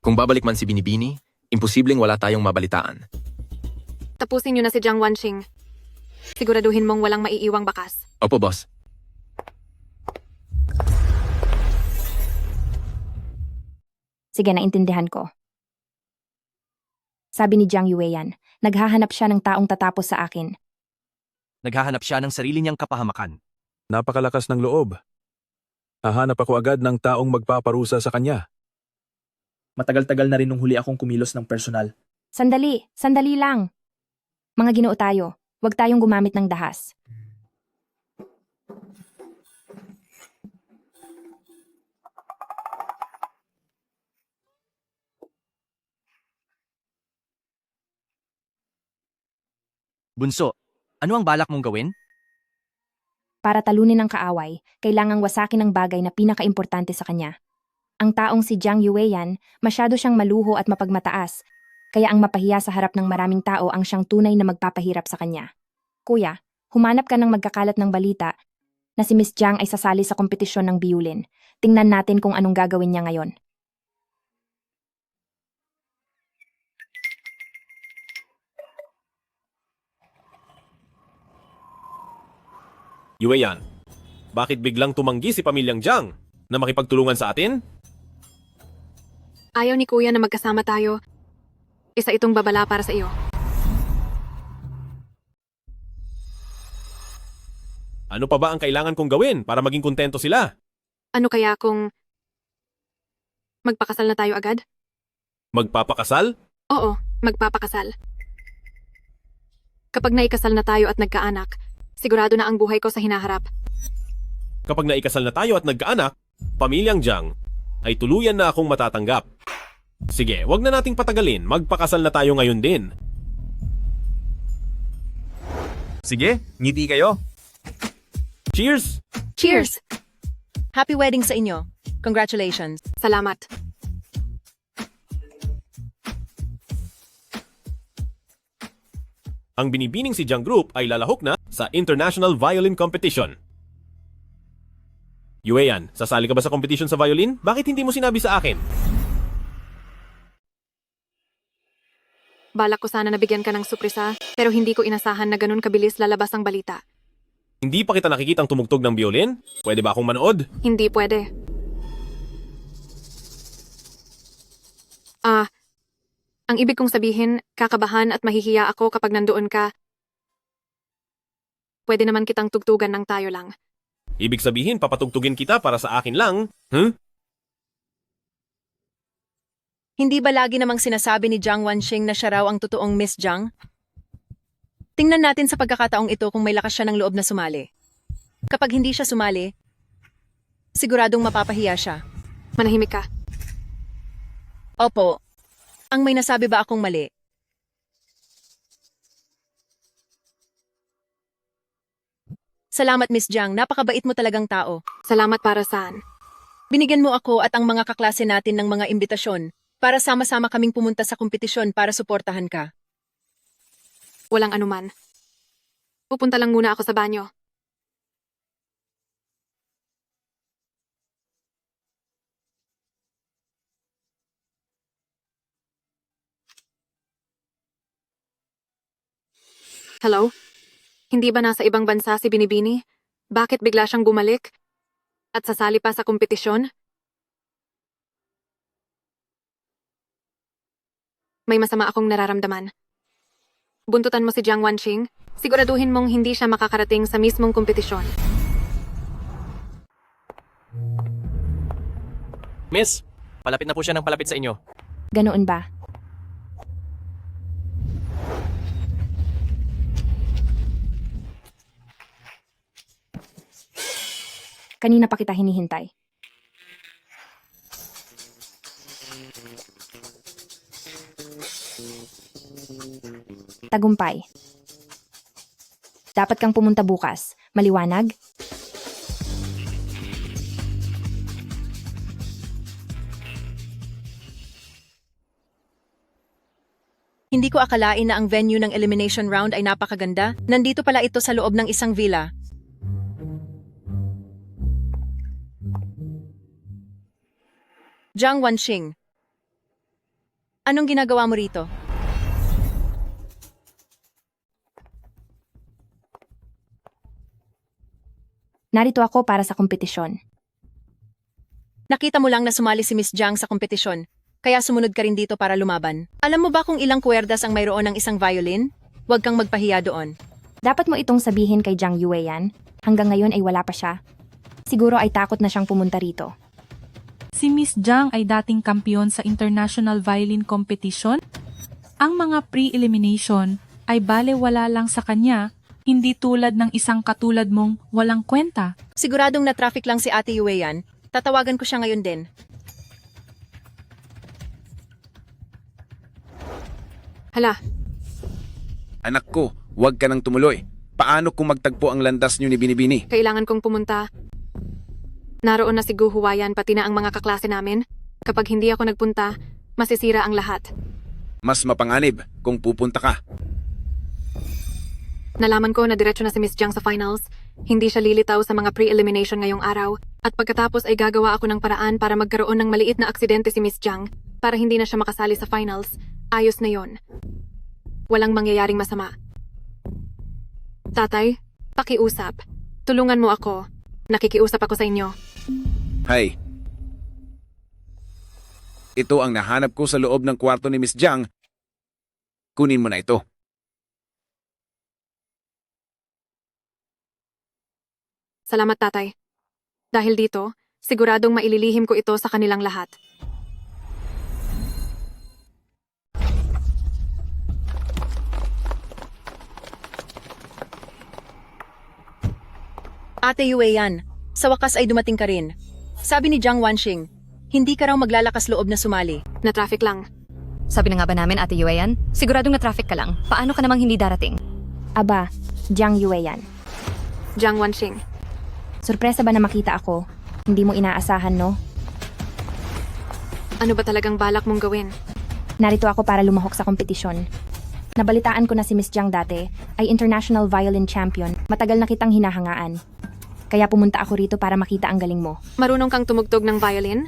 Kung babalik man si Binibini, imposibleng wala tayong mabalitaan. Tapusin niyo na si Jiang Wanxing. Siguraduhin mong walang maiiwang bakas. Opo, boss. Sige, naintindihan ko. Sabi ni Jiang Yueyan, naghahanap siya ng taong tatapos sa akin. Naghahanap siya ng sarili niyang kapahamakan. Napakalakas ng loob. Hahanap ako agad ng taong magpaparusa sa kanya. Matagal-tagal na rin nung huli akong kumilos ng personal. Sandali lang. Mga ginoo tayo, huwag tayong gumamit ng dahas. Bunso, ano ang balak mong gawin? Para talunin ang kaaway, kailangang wasakin ang bagay na pinakaimportante sa kanya. Ang taong si Jiang Yueyan, masyado siyang maluho at mapagmataas, kaya ang mapahiya sa harap ng maraming tao ang siyang tunay na magpapahirap sa kanya. Kuya, humanap ka ng magkakalat ng balita na si Miss Jiang ay sasali sa kompetisyon ng biulin. Tingnan natin kung anong gagawin niya ngayon. Yueyan, bakit biglang tumanggi si pamilyang Jiang na makipagtulungan sa atin? Ayaw ni Kuya na magkasama tayo. Isa itong babala para sa iyo. Ano pa ba ang kailangan kong gawin para maging kontento sila? Ano kaya kung magpakasal na tayo agad? Magpapakasal? Oo, magpapakasal. Kapag naikasal na tayo at nagkaanak, sigurado na ang buhay ko sa hinaharap. Kapag naikasal na tayo at nagkaanak, pamilyang Jiang ay tuluyan na akong matatanggap. Sige, wag na nating patagalin, magpakasal na tayo ngayon din. Sige, ngiti kayo. Cheers! Cheers! Happy wedding sa inyo. Congratulations. Salamat. Ang binibining si Jiang Group ay lalahok na sa International Violin Competition. Yueyan, sasali ka ba sa competition sa violin? Bakit hindi mo sinabi sa akin? Balak ko sana nabigyan ka ng supresa, pero hindi ko inasahan na ganun kabilis lalabas ang balita. Hindi pa kita nakikitang tumugtog ng violin? Pwede ba akong manood? Hindi pwede. Ang ibig kong sabihin, kakabahan at mahihiya ako kapag nandoon ka. Pwede naman kitang tugtugan ng tayo lang. Ibig sabihin, papatugtugin kita para sa akin lang? Hindi ba lagi namang sinasabi ni Jiang Wanxing na siya raw ang totoong Miss Jiang? Tingnan natin sa pagkakataong ito kung may lakas siya ng loob na sumali. Kapag hindi siya sumali, siguradong mapapahiya siya. Manahimik ka. Opo. Ang may nasabi ba akong mali? Salamat Miss Jiang, napakabait mo talagang tao. Salamat para saan? Binigyan mo ako at ang mga kaklase natin ng mga imbitasyon para sama-sama kaming pumunta sa kompetisyon para suportahan ka. Walang anuman. Pupunta lang muna ako sa banyo. Hello? Hindi ba nasa ibang bansa si Binibini? Bakit bigla siyang bumalik? At sasali pa sa kompetisyon? May masama akong nararamdaman. Buntutan mo si Jiang Wanxing. Siguraduhin mong hindi siya makakarating sa mismong kompetisyon. Miss, palapit na po siya ng palapit sa inyo. Ganoon ba? Kanina pa kita hinihintay. Tagumpay. Dapat kang pumunta bukas. Maliwanag? Hindi ko akalain na ang venue ng elimination round ay napakaganda. Nandito pala ito sa loob ng isang villa. Jiang Wanxing, anong ginagawa mo rito? Narito ako para sa kompetisyon. Nakita mo lang na sumali si Miss Jiang sa kompetisyon, kaya sumunod ka rin dito para lumaban. Alam mo ba kung ilang kuwerdas ang mayroon ng isang violin? Huwag kang magpahiya doon. Dapat mo itong sabihin kay Jiang Yueyan. Hanggang ngayon ay wala pa siya. Siguro ay takot na siyang pumunta rito. Si Miss Jiang ay dating kampiyon sa International Violin Competition. Ang mga pre-elimination ay balewala lang sa kanya, hindi tulad ng isang katulad mong walang kwenta. Siguradong na-traffic lang si Ate Yueyan. Tatawagan ko siya ngayon din. Hala, Anak ko, Huwag ka nang tumuloy. Paano kung magtagpo ang landas niyo ni Binibini? Kailangan kong pumunta. Naroon na si Gu Huwayan pati na ang mga kaklase namin. Kapag hindi ako nagpunta, masisira ang lahat. Mas mapanganib kung pupunta ka. Nalaman ko na diretso na si Miss Jiang sa finals. Hindi siya lilitaw sa mga pre-elimination ngayong araw. At pagkatapos ay gagawa ako ng paraan para magkaroon ng maliit na aksidente si Miss Jiang para hindi na siya makasali sa finals. Ayos na yon. Walang mangyayaring masama. Tatay, pakiusap. Tulungan mo ako. Nakikiusap ako sa inyo. Hay. Ito ang nahanap ko sa loob ng kwarto ni Miss Jiang. Kunin mo na ito. Salamat, tatay. Dahil dito, siguradong maililihim ko ito sa kanilang lahat. Ate Yue yan, sa wakas ay dumating ka rin. Sabi ni Jiang Wanxing, hindi ka raw maglalakas loob na sumali. Na-traffic lang. Sabi na nga ba namin, Ate Yueyan? Siguradong na-traffic ka lang. Paano ka namang hindi darating? Aba, Jiang Yueyan. Jiang Wanxing. Sorpresa ba na makita ako? Hindi mo inaasahan, no? Ano ba talagang balak mong gawin? Narito ako para lumahok sa kompetisyon. Nabalitaan ko na si Miss Jiang dati ay international violin champion. Matagal na kitang hinahangaan. Kaya pumunta ako rito para makita ang galing mo. Marunong kang tumugtog ng violin?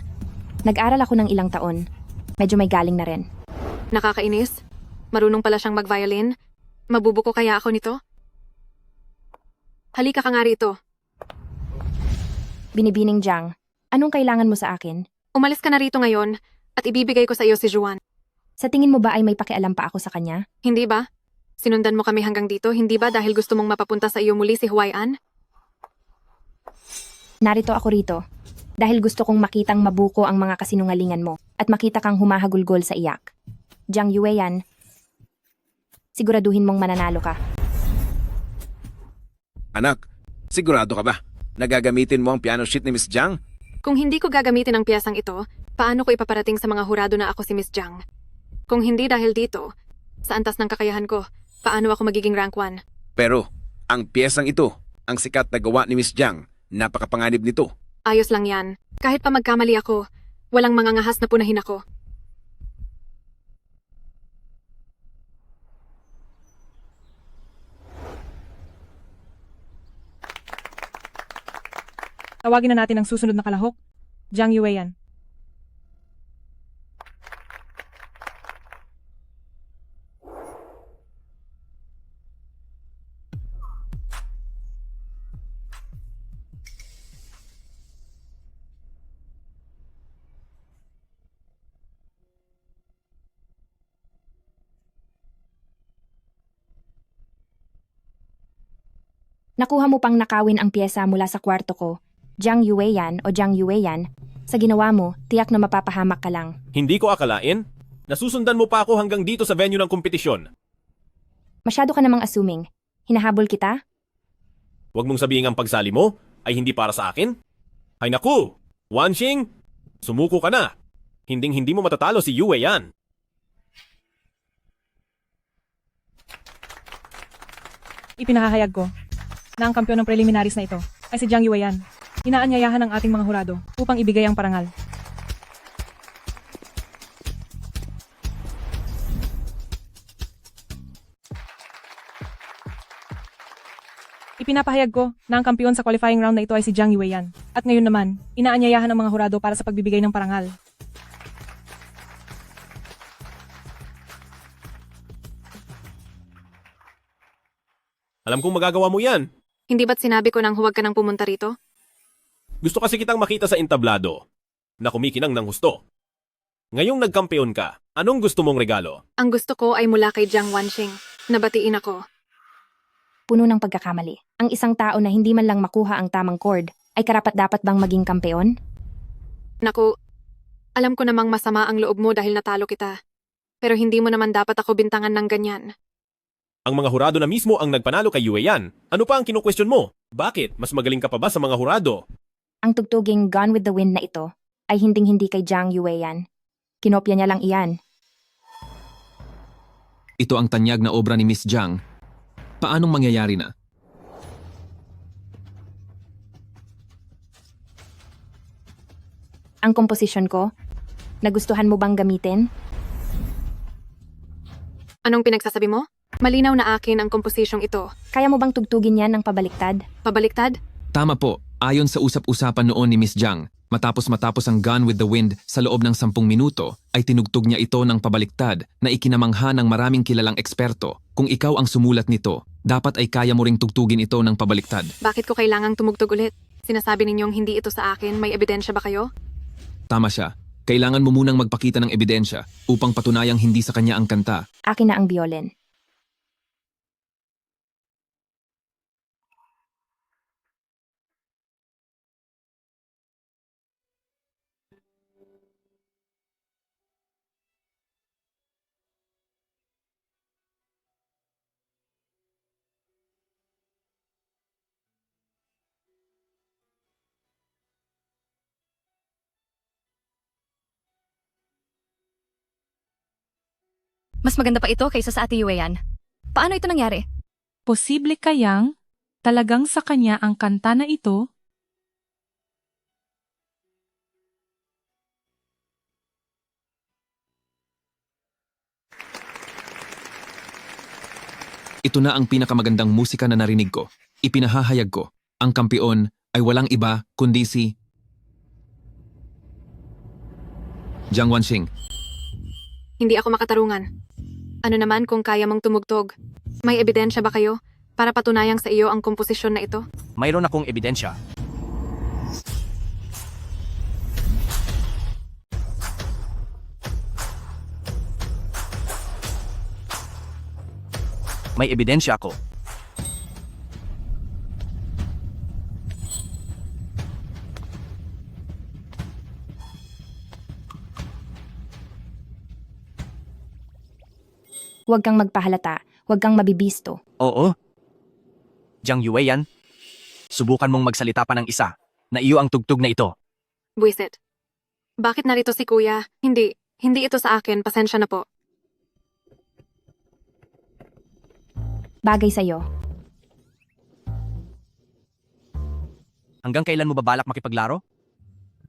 Nag-aral ako ng ilang taon. Medyo may galing na rin. Nakakainis. Marunong pala siyang mag-violin. Mabubuko kaya ako nito? Halika ka nga rito. Binibining Jiang, anong kailangan mo sa akin? Umalis ka na rito ngayon at ibibigay ko sa iyo si Juan. Sa tingin mo ba ay may pakialam pa ako sa kanya? Hindi ba? Sinundan mo kami hanggang dito, hindi ba dahil gusto mong mapapunta sa iyo muli si Huwayan? Narito ako rito. Dahil gusto kong makitang mabuko ang mga kasinungalingan mo at makita kang humahagulgol sa iyak. Jiang Yueyan, siguraduhin mong mananalo ka. Anak, sigurado ka ba? Nagagamitin mo ang piano sheet ni Miss Jiang? Kung hindi ko gagamitin ang piyasang ito, paano ko ipaparating sa mga hurado na ako si Miss Jiang? Kung hindi dahil dito, sa antas ng kakayahan ko, paano ako magiging rank 1? Pero, ang piyesang ito, ang sikat na gawa ni Miss Jiang, napakapanganib nito. Ayos lang yan. Kahit pa magkamali ako, walang mangangahas na punahin ako. Tawagin na natin ang susunod na kalahok, Jiang Yueyan. Nakuha mo pang nakawin ang pyesa mula sa kwarto ko. Jiang Yueyan o Jiang Yueyan, sa ginawa mo, tiyak na mapapahamak ka lang. Hindi ko akalain. Nasusundan mo pa ako hanggang dito sa venue ng kompetisyon. Masyado ka namang assuming. Hinahabol kita? Huwag mong sabihin ang pagsali mo ay hindi para sa akin. Ay naku! Wanxing! Sumuko ka na! Hinding-hindi mo matatalo si Yue yan. Ipinahahayag ko na ang kampiyon ng preliminaries na ito ay si Jiang Yueyan. Inaanyayahan ng ating mga hurado upang ibigay ang parangal. Ipinapahayag ko na ang kampiyon sa qualifying round na ito ay si Jiang Yueyan. At ngayon naman, inaanyayahan ng mga hurado para sa pagbibigay ng parangal. Alam kong magagawa mo yan. Hindi ba't sinabi ko nang huwag ka nang pumunta rito? Gusto kasi kitang makita sa entablado na kumikinang ng husto. Ngayong nagkampeon ka, anong gusto mong regalo? Ang gusto ko ay mula kay Jiang Wanxing. Nabatiin ako. Puno ng pagkakamali. Ang isang tao na hindi man lang makuha ang tamang chord ay karapat-dapat bang maging kampeon? Naku, alam ko namang masama ang loob mo dahil natalo kita. Pero hindi mo naman dapat ako bintangan ng ganyan. Ang mga hurado na mismo ang nagpanalo kay Yue yan. Ano pa ang kinu-question mo? Bakit? Mas magaling ka pa ba sa mga hurado? Ang tugtuging Gone with the Wind na ito ay hinding-hindi kay Jiang Yueyan. Kinopya niya lang iyan. Ito ang tanyag na obra ni Miss Jiang. Paanong mangyayari na? Ang komposisyon ko, nagustuhan mo bang gamitin? Anong pinagsasabi mo? Malinaw na akin ang komposisyong ito. Kaya mo bang tugtugin yan ng pabaliktad? Pabaliktad? Tama po, ayon sa usap-usapan noon ni Miss Jiang, matapos ang Gone with the Wind sa loob ng 10 minuto, ay tinugtog niya ito ng pabaliktad na ikinamangha ng maraming kilalang eksperto. Kung ikaw ang sumulat nito, dapat ay kaya mo ring tugtugin ito ng pabaliktad. Bakit ko kailangang tumugtog ulit? Sinasabi ninyong hindi ito sa akin, may ebidensya ba kayo? Tama siya. Kailangan mo munang magpakita ng ebidensya upang patunayang hindi sa kanya ang kanta. Akin na ang violin. Mas maganda pa ito kaysa sa Ate Yueyan. Paano ito nangyari? Posible kayang talagang sa kanya ang kanta na ito? Ito na ang pinakamagandang musika na narinig ko. Ipinahahayag ko, ang kampiyon ay walang iba kundi si Jiang Wanxing. Hindi ako makatarungan. Ano naman kung kaya mong tumugtog? May ebidensya ba kayo para patunayang sa iyo ang komposisyon na ito? Mayroon akong ebidensya. May ebidensya ako. Huwag kang magpahalata, huwag kang mabibisto. Oo. Jiang Yueyan, subukan mong magsalita pa ng isa na iyo ang tugtog na ito. Buisit. Bakit narito si Kuya? Hindi ito sa akin, pasensya na po. Bagay sa'yo. Hanggang kailan mo ba balak makipaglaro?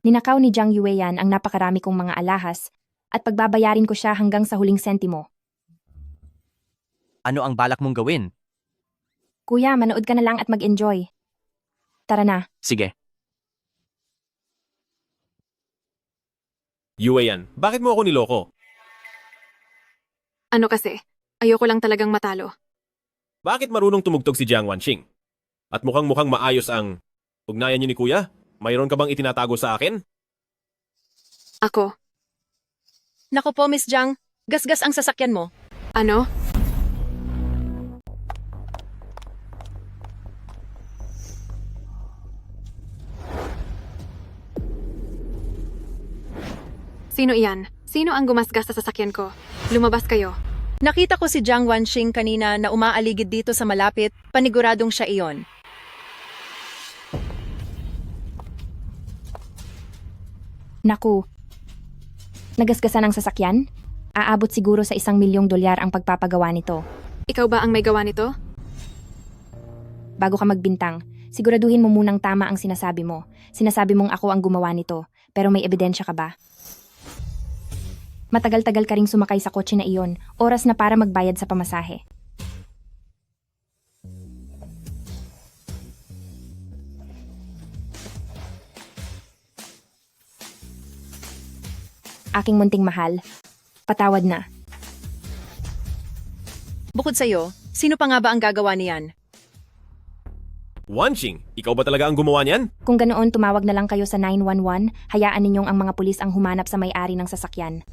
Ninakaw ni Jiang Yueyan ang napakarami kong mga alahas at pagbabayarin ko siya hanggang sa huling sentimo. Ano ang balak mong gawin? Kuya, manood ka na lang at mag-enjoy. Tara na. Sige. Yueyan, bakit mo ako niloko? Ano kasi? Ayoko lang talagang matalo. Bakit marunong tumugtog si Jiang Wanxing? At mukhang maayos ang ugnayan niyo ni Kuya? Mayroon ka bang itinatago sa akin? Ako. Nako po, Miss Jiang. Gasgas ang sasakyan mo. Ano? Sino iyan? Sino ang gumasgas sa sasakyan ko? Lumabas kayo. Nakita ko si Jiang Wanxing kanina na umaaligid dito sa malapit, paniguradong siya iyon. Naku. Nagasgasan ang sasakyan? Aabot siguro sa $1,000,000 ang pagpapagawa nito. Ikaw ba ang may gawa nito? Bago ka magbintang, siguraduhin mo munang tama ang sinasabi mo. Sinasabi mong ako ang gumawa nito, pero may ebidensya ka ba? Matagal-tagal ka ring sumakay sa kotse na iyon, oras na para magbayad sa pamasahe. Aking munting mahal, patawad na. Bukod sa'yo, sino pa nga ba ang gagawa niyan? Wanxing, ikaw ba talaga ang gumawa niyan? Kung ganoon, tumawag na lang kayo sa 911, hayaan ninyong ang mga pulis ang humanap sa may-ari ng sasakyan.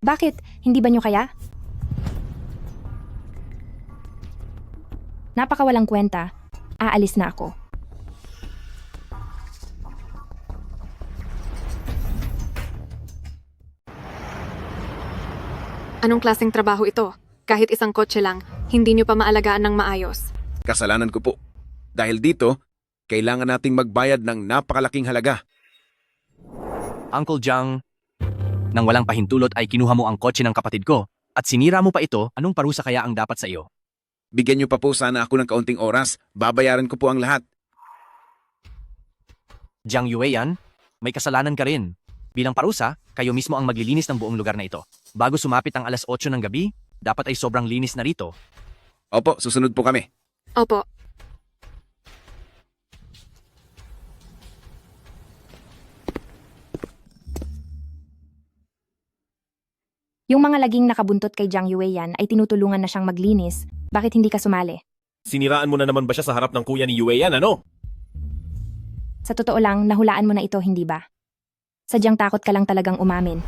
Bakit? Hindi ba nyo kaya? Napakawalang kwenta. Aalis na ako. Anong klaseng trabaho ito? Kahit isang kotse lang, hindi nyo pa maalagaan ng maayos. Kasalanan ko po. Dahil dito, kailangan nating magbayad ng napakalaking halaga. Uncle Jiang, nang walang pahintulot ay kinuha mo ang kotse ng kapatid ko. at sinira mo pa ito, anong parusa kaya ang dapat sa iyo? Bigyan niyo pa po sana ako ng kaunting oras. Babayaran ko po ang lahat. Jiang Yueyan, may kasalanan ka rin. Bilang parusa, kayo mismo ang maglilinis ng buong lugar na ito. Bago sumapit ang alas 8 ng gabi, dapat ay sobrang linis na rito. Opo, susunod po kami. Opo. Yung mga laging nakabuntot kay Jiang Yueyan ay tinutulungan na siyang maglinis. Bakit hindi ka sumali? Siniraan mo na naman ba siya sa harap ng kuya ni Yueyan, ano? Sa totoo lang, nahulaan mo na ito, hindi ba? Sadyang takot ka lang talagang umamin.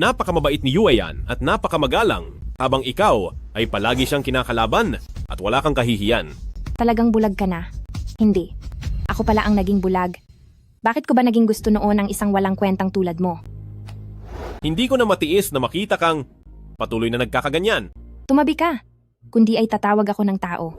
Napakamabait ni Yueyan at napakamagalang, habang ikaw ay palagi siyang kinakalaban at wala kang kahihiyan. Talagang bulag ka na? Hindi. Ako pala ang naging bulag. Bakit ko ba naging gusto noon ang isang walang kwentang tulad mo? Hindi ko na matiis na makita kang patuloy na nagkakaganyan. Tumabi ka. Kundi ay tatawag ako ng tao.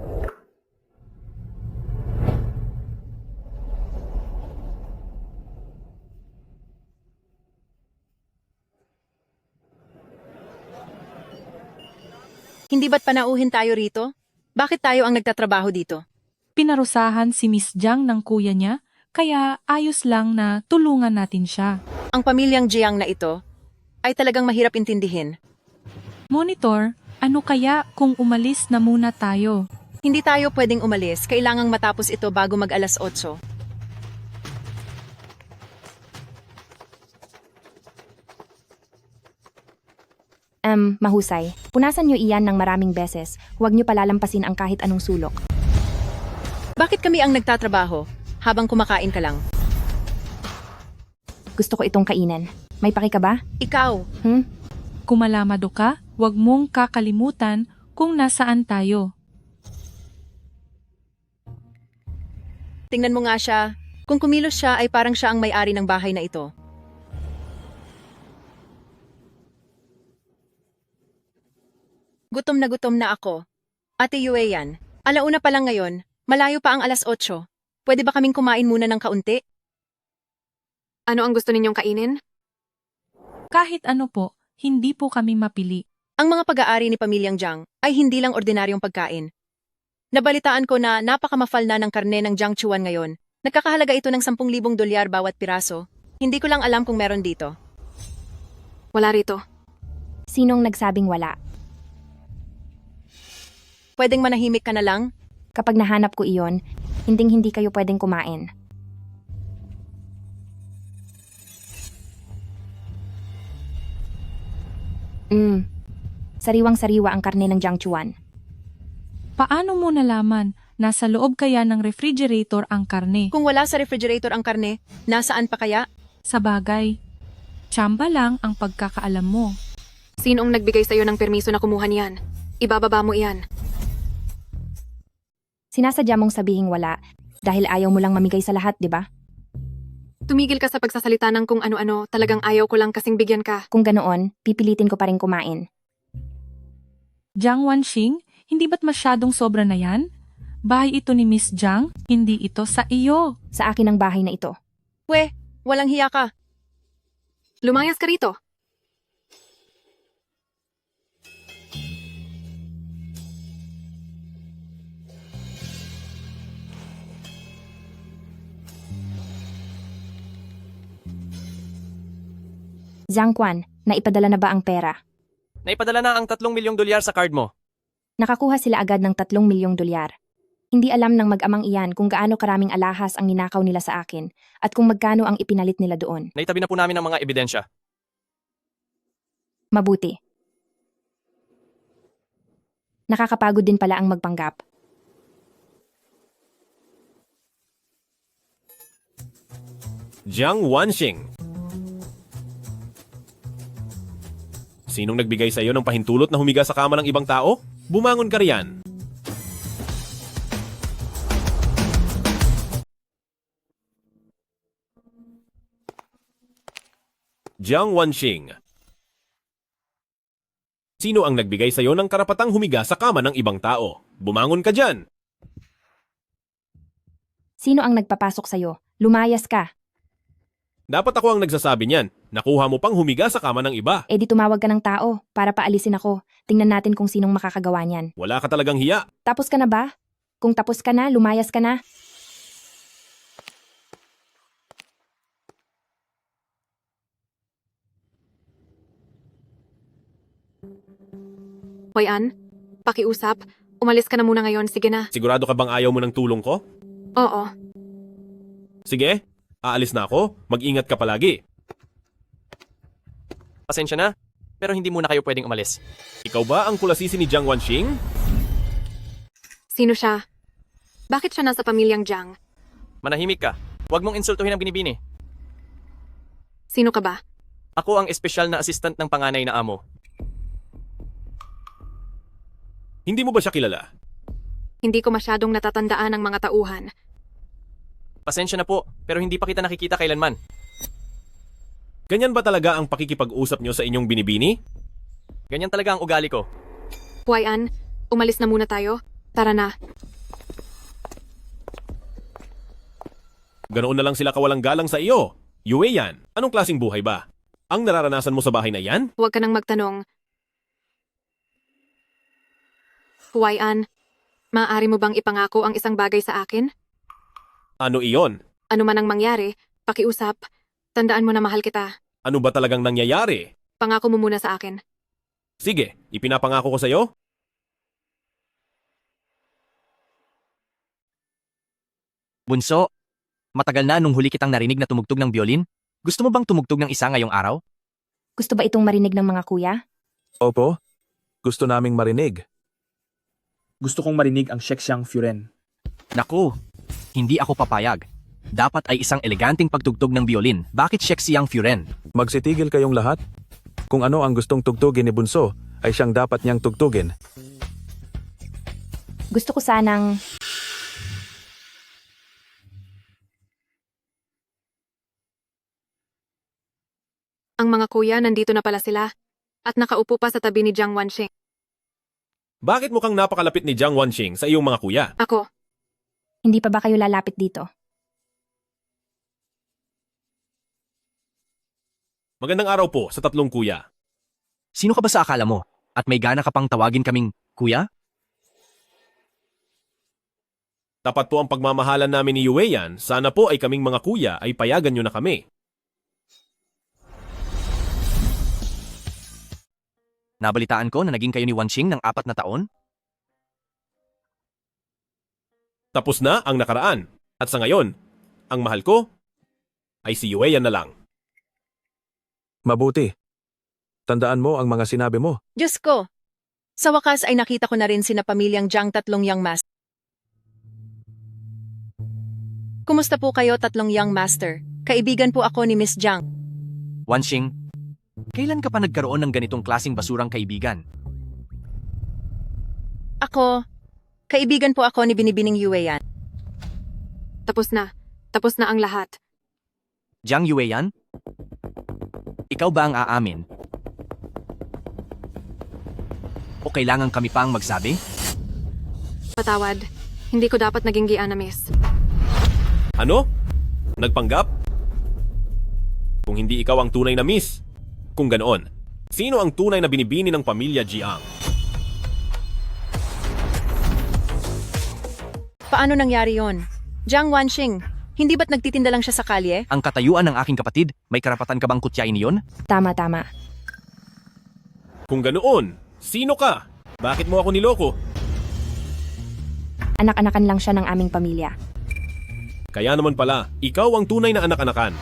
Hindi ba't panauhin tayo rito? Bakit tayo ang nagtatrabaho dito? Pinarusahan si Miss Jiang ng kuya niya, kaya ayos lang na tulungan natin siya. Ang pamilyang Jiang na ito ay talagang mahirap intindihin. Monitor, ano kaya kung umalis na muna tayo? Hindi tayo pwedeng umalis, kailangang matapos ito bago mag alas 8. Mahusay. Punasan niyo iyan ng maraming beses. Huwag niyo palalampasin ang kahit anong sulok. Bakit kami ang nagtatrabaho habang kumakain ka lang? Gusto ko itong kainin. May paki ka ba? Ikaw. Kumalamado ka, huwag mong kakalimutan kung nasaan tayo. Tingnan mo nga siya. Kung kumilos siya ay parang siya ang may-ari ng bahay na ito. Gutom na ako. Ate Yueyan, alauna pa lang ngayon, malayo pa ang alas 8. Pwede ba kaming kumain muna ng kaunti? Ano ang gusto ninyong kainin? Kahit ano po, hindi po kami mapili. Ang mga pag-aari ni Pamilyang Jiang ay hindi lang ordinaryong pagkain. Nabalitaan ko na napakamafal na ng karne ng Jiang Chuan ngayon. Nagkakahalaga ito ng 10,000 dolyar bawat piraso. Hindi ko lang alam kung meron dito. Wala rito. Sinong nagsabing wala? Pwedeng manahimik ka na lang? Kapag nahanap ko iyon, hindi kayo pwedeng kumain. Sariwang-sariwa ang karne ng Jiang Chuan. Paano mo nalaman? Nasa loob kaya ng refrigerator ang karne? Kung wala sa refrigerator ang karne, nasaan pa kaya? Sa bagay, tsamba lang ang pagkakaalam mo. Sinong nagbigay sa'yo ng permiso na kumuha niyan? Ibababa mo iyan. Sinasadya mong sabihing wala dahil ayaw mo lang mamigay sa lahat, di ba? Tumigil ka sa pagsasalita ng kung ano-ano, talagang ayaw ko lang kasing bigyan ka. Kung ganoon, pipilitin ko pa rin kumain. Jiang Wanxing, hindi ba't masyadong sobra na yan? Bahay ito ni Miss Jiang, hindi ito sa iyo. Sa akin ang bahay na ito. We, walang hiya ka. Lumayas ka rito. Jiang Quan, naipadala na ba ang pera? Naipadala na ang 3 milyong dolyar sa card mo. Nakakuha sila agad ng 3 milyong dolyar. Hindi alam ng mag-amang iyan kung gaano karaming alahas ang ninakaw nila sa akin at kung magkano ang ipinalit nila doon. Naitabi na po namin ang mga ebidensya. Mabuti. Nakakapagod din pala ang magpanggap. Jiang Wanxing. Sinong nagbigay sa iyo ng pahintulot na humiga sa kama ng ibang tao? Bumangon ka riyan. Jiang Wanxing. Sino ang nagbigay sa iyo ng karapatang humiga sa kama ng ibang tao? Bumangon ka dyan! Sino ang nagpapasok sa'yo? Lumayas ka. Dapat ako ang nagsasabi niyan. Nakuha mo pang humiga sa kama ng iba. Eh di tumawag ka ng tao para paalisin ako. Tingnan natin kung sinong makakagawa niyan. Wala ka talagang hiya. Tapos ka na ba? Kung tapos ka na, lumayas ka na. Hoy, Ann. Pakiusap. Umalis ka na muna ngayon. Sige na. Sigurado ka bang ayaw mo ng tulong ko? Oo. Sige, aalis na ako. Mag-ingat ka palagi. Pasensya na, pero hindi muna kayo pwedeng umalis. Ikaw ba ang kulasisi ni Jiang Wanxing? Sino siya? Bakit siya nasa pamilyang Jiang? Manahimik ka. Huwag mong insultuhin ang binibini. Sino ka ba? Ako ang espesyal na assistant ng panganay na amo. Hindi mo ba siya kilala? Hindi ko masyadong natatandaan ang mga tauhan. Pasensya na po, pero hindi pa kita nakikita kailanman. Ganyan ba talaga ang pakikipag-usap nyo sa inyong binibini? Ganyan talaga ang ugali ko. Hoy, Ann. Umalis na muna tayo. Tara na. Ganoon na lang sila kawalang galang sa iyo. Yue yan, anong klaseng buhay ba? Ang nararanasan mo sa bahay na yan? Huwag ka nang magtanong. Huway, Ann. Maaari mo bang ipangako ang isang bagay sa akin? Ano iyon? Ano man ang mangyari, pakiusap. Tandaan mo na mahal kita. Ano ba talagang nangyayari? Pangako mo muna sa akin. Sige, ipinapangako ko sa iyo. Bunso, matagal na nung huli kitang narinig na tumugtog ng violin. Gusto mo bang tumugtog ng isa ngayong araw? Gusto ba itong marinig ng mga kuya? Opo, gusto naming marinig. Gusto kong marinig ang Shexiang Furen. Naku, hindi ako papayag. Dapat ay isang eleganteng pagtugtog ng violin. Bakit Shexiang Furen? Magsitigil kayong lahat? Kung ano ang gustong tugtugin ni Bunso, ay siyang dapat niyang tugtugin. Gusto ko sanang... Ang mga kuya nandito na pala sila. At nakaupo pa sa tabi ni Jiang Wanxing. Bakit mukhang napakalapit ni Jiang Wanxing sa iyong mga kuya? Ako. Hindi pa ba kayo lalapit dito? Magandang araw po sa tatlong kuya. Sino ka ba sa akala mo? At may gana ka pang tawagin kaming kuya? Tapat po ang pagmamahalan namin ni Yue yan. Sana po ay kaming mga kuya ay payagan nyo na kami. Nabalitaan ko na naging kayo ni Wanxing ng 4 na taon? Tapos na ang nakaraan. At sa ngayon, ang mahal ko ay si Yue yan na lang. Mabuti. Tandaan mo ang mga sinabi mo. Diyos ko! Sa wakas ay nakita ko na rin sina pamilyang Jiang tatlong young master. Kumusta po kayo tatlong young master? Kaibigan po ako ni Miss Jiang. Wanxing, kailan ka pa nagkaroon ng ganitong klasing basurang kaibigan? Kaibigan po ako ni Binibining Yue yan. Tapos na. Tapos na ang lahat. Jiang Yue yan? Ikaw ba ang aamin? O kailangan kami pa ang magsabi? Patawad. Hindi ko dapat naging gianamis. Ano? Nagpanggap? Kung hindi ikaw ang tunay na miss. Kung ganoon, sino ang tunay na binibini ng pamilya Jiang? Paano nangyari yon? Jiang Wanxing, hindi ba't nagtitinda lang siya sa kalye? Ang katayuan ng aking kapatid, may karapatan ka bang kutyain iyon? Tama, tama. Kung ganoon, sino ka? Bakit mo ako niloko? Anak-anakan lang siya ng aming pamilya. Kaya naman pala, ikaw ang tunay na anak-anakan.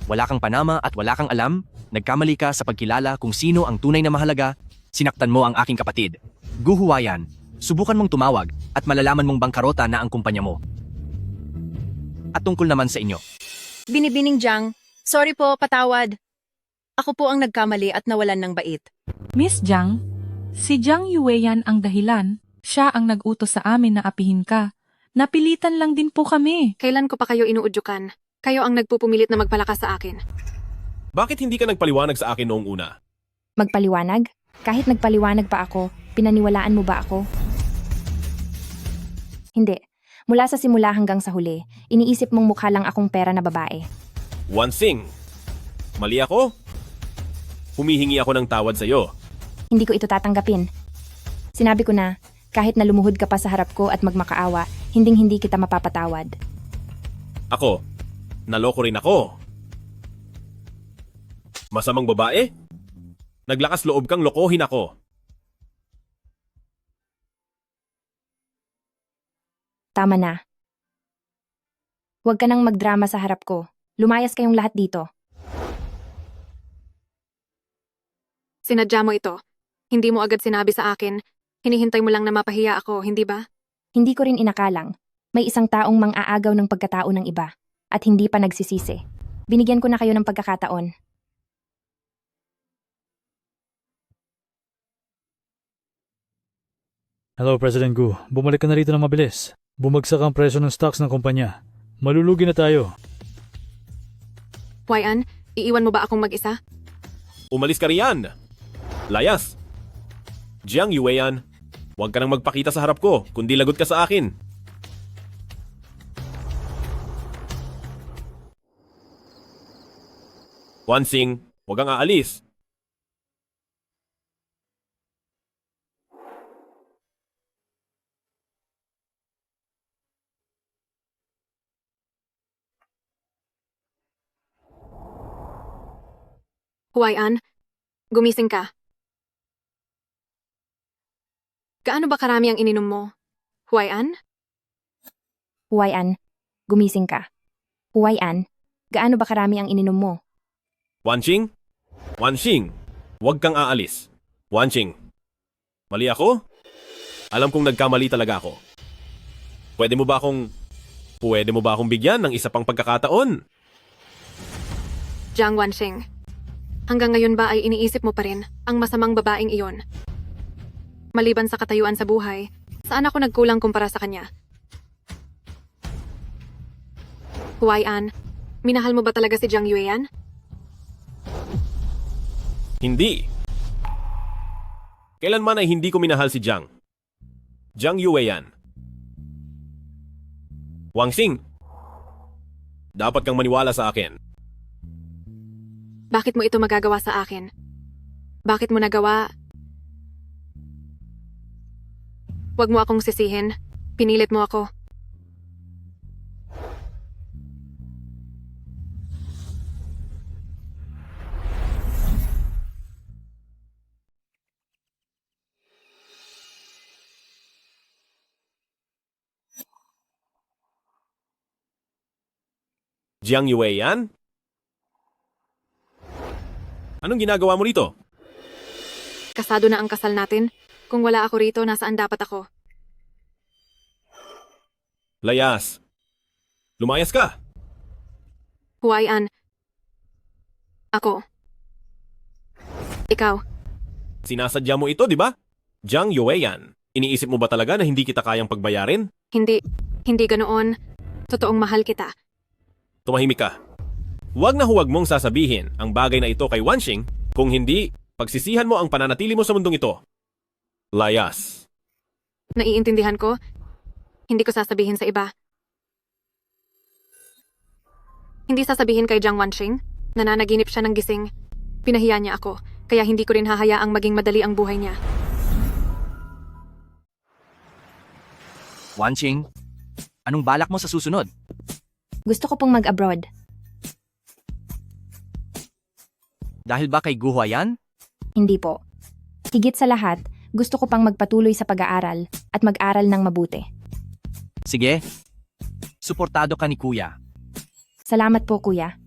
Wala kang panama at wala kang alam, nagkamali ka sa pagkilala kung sino ang tunay na mahalaga, sinaktan mo ang aking kapatid. Guhuwayan, subukan mong tumawag at malalaman mong bangkarota na ang kumpanya mo. At tungkol naman sa inyo. Binibining Jiang, sorry po, patawad. Ako po ang nagkamali at nawalan ng bait. Miss Jiang, si Jiang Yue yan ang dahilan. Siya ang nag-utos sa amin na apihin ka. Napilitan lang din po kami. Kailan ko pa kayo inuudyukan? Kayo ang nagpupumilit na magpalakas sa akin. Bakit hindi ka nagpaliwanag sa akin noong una? Magpaliwanag? Kahit nagpaliwanag pa ako, pinaniwalaan mo ba ako? Hindi. Mula sa simula hanggang sa huli, iniisip mong mukha lang akong pera na babae. Wansing, mali ako? Humihingi ako ng tawad sa'yo. Hindi ko ito tatanggapin. Sinabi ko na, kahit na lumuhod ka pa sa harap ko at magmakaawa, hinding-hindi kita mapapatawad. Ako, naloko rin ako. Masamang babae? Naglakas loob kang lokohin ako. Tama na. Huwag ka nang magdrama sa harap ko. Lumayas kayong lahat dito. Sinadya mo ito. Hindi mo agad sinabi sa akin. Hinihintay mo lang na mapahiya ako, hindi ba? Hindi ko rin inakalang. May isang taong mang-aagaw ng pagkatao ng iba. At hindi pa nagsisisi. Binigyan ko na kayo ng pagkakataon. Hello, President Gu. Bumalik ka na rito ng mabilis. Bumagsak ang presyo ng stocks ng kumpanya. Malulugi na tayo. Huayan, iiwan mo ba akong mag-isa? Umalis ka riyan. Layas. Jiang Yueyan, huwag ka nang magpakita sa harap ko, kundi lagot ka sa akin. Wansing, huwag kang aalis. Huayan, gumising ka. Gaano ba karami ang ininom mo? Huayan? Huwayan, gumising ka. Huwayan, gaano ba karami ang ininom mo? Wanxing? Wanxing, huwag kang aalis. Wanxing, mali ako? Alam kong nagkamali talaga ako. Pwede mo ba akong bigyan ng isa pang pagkakataon? Jiang Wanxing, hanggang ngayon ba ay iniisip mo pa rin ang masamang babaeng iyon? Maliban sa katayuan sa buhay, saan ako nagkulang kumpara sa kanya? Huayan, minahal mo ba talaga si Jiang Yueyan? Hindi. Kailanman ay hindi ko minahal si Jiang. Jiang Yueyan. Wanxing, dapat kang maniwala sa akin. Bakit mo ito magagawa sa akin? Bakit mo nagawa? Huwag mo akong sisihin. Pinilit mo ako. Jiang Yueyan? Anong ginagawa mo rito? Kasado na ang kasal natin. Kung wala ako rito, nasaan dapat ako? Layas. Lumayas ka. Huayan. Ako. Ikaw. Sinasadya mo ito, di ba? Jiang Yueyan. Iniisip mo ba talaga na hindi kita kayang pagbayarin? Hindi ganoon. Totoong mahal kita. Tumahimik ka. Huwag na huwag mong sasabihin ang bagay na ito kay Wanxing, kung hindi, pagsisihan mo ang pananatili mo sa mundong ito. Layas. Naiintindihan ko. Hindi ko sasabihin sa iba. Hindi sasabihin kay Jiang Wanxing. Nananaginip siya ng gising. Pinahiya niya ako, kaya hindi ko rin hahayaang maging madali ang buhay niya. Wanxing, anong balak mo sa susunod? Gusto ko pong mag-abroad. Dahil ba kay Gu Huayan? Hindi po. Higit sa lahat, gusto ko pang magpatuloy sa pag-aaral at mag-aral ng mabuti. Sige. Suportado ka ni Kuya. Salamat po, Kuya.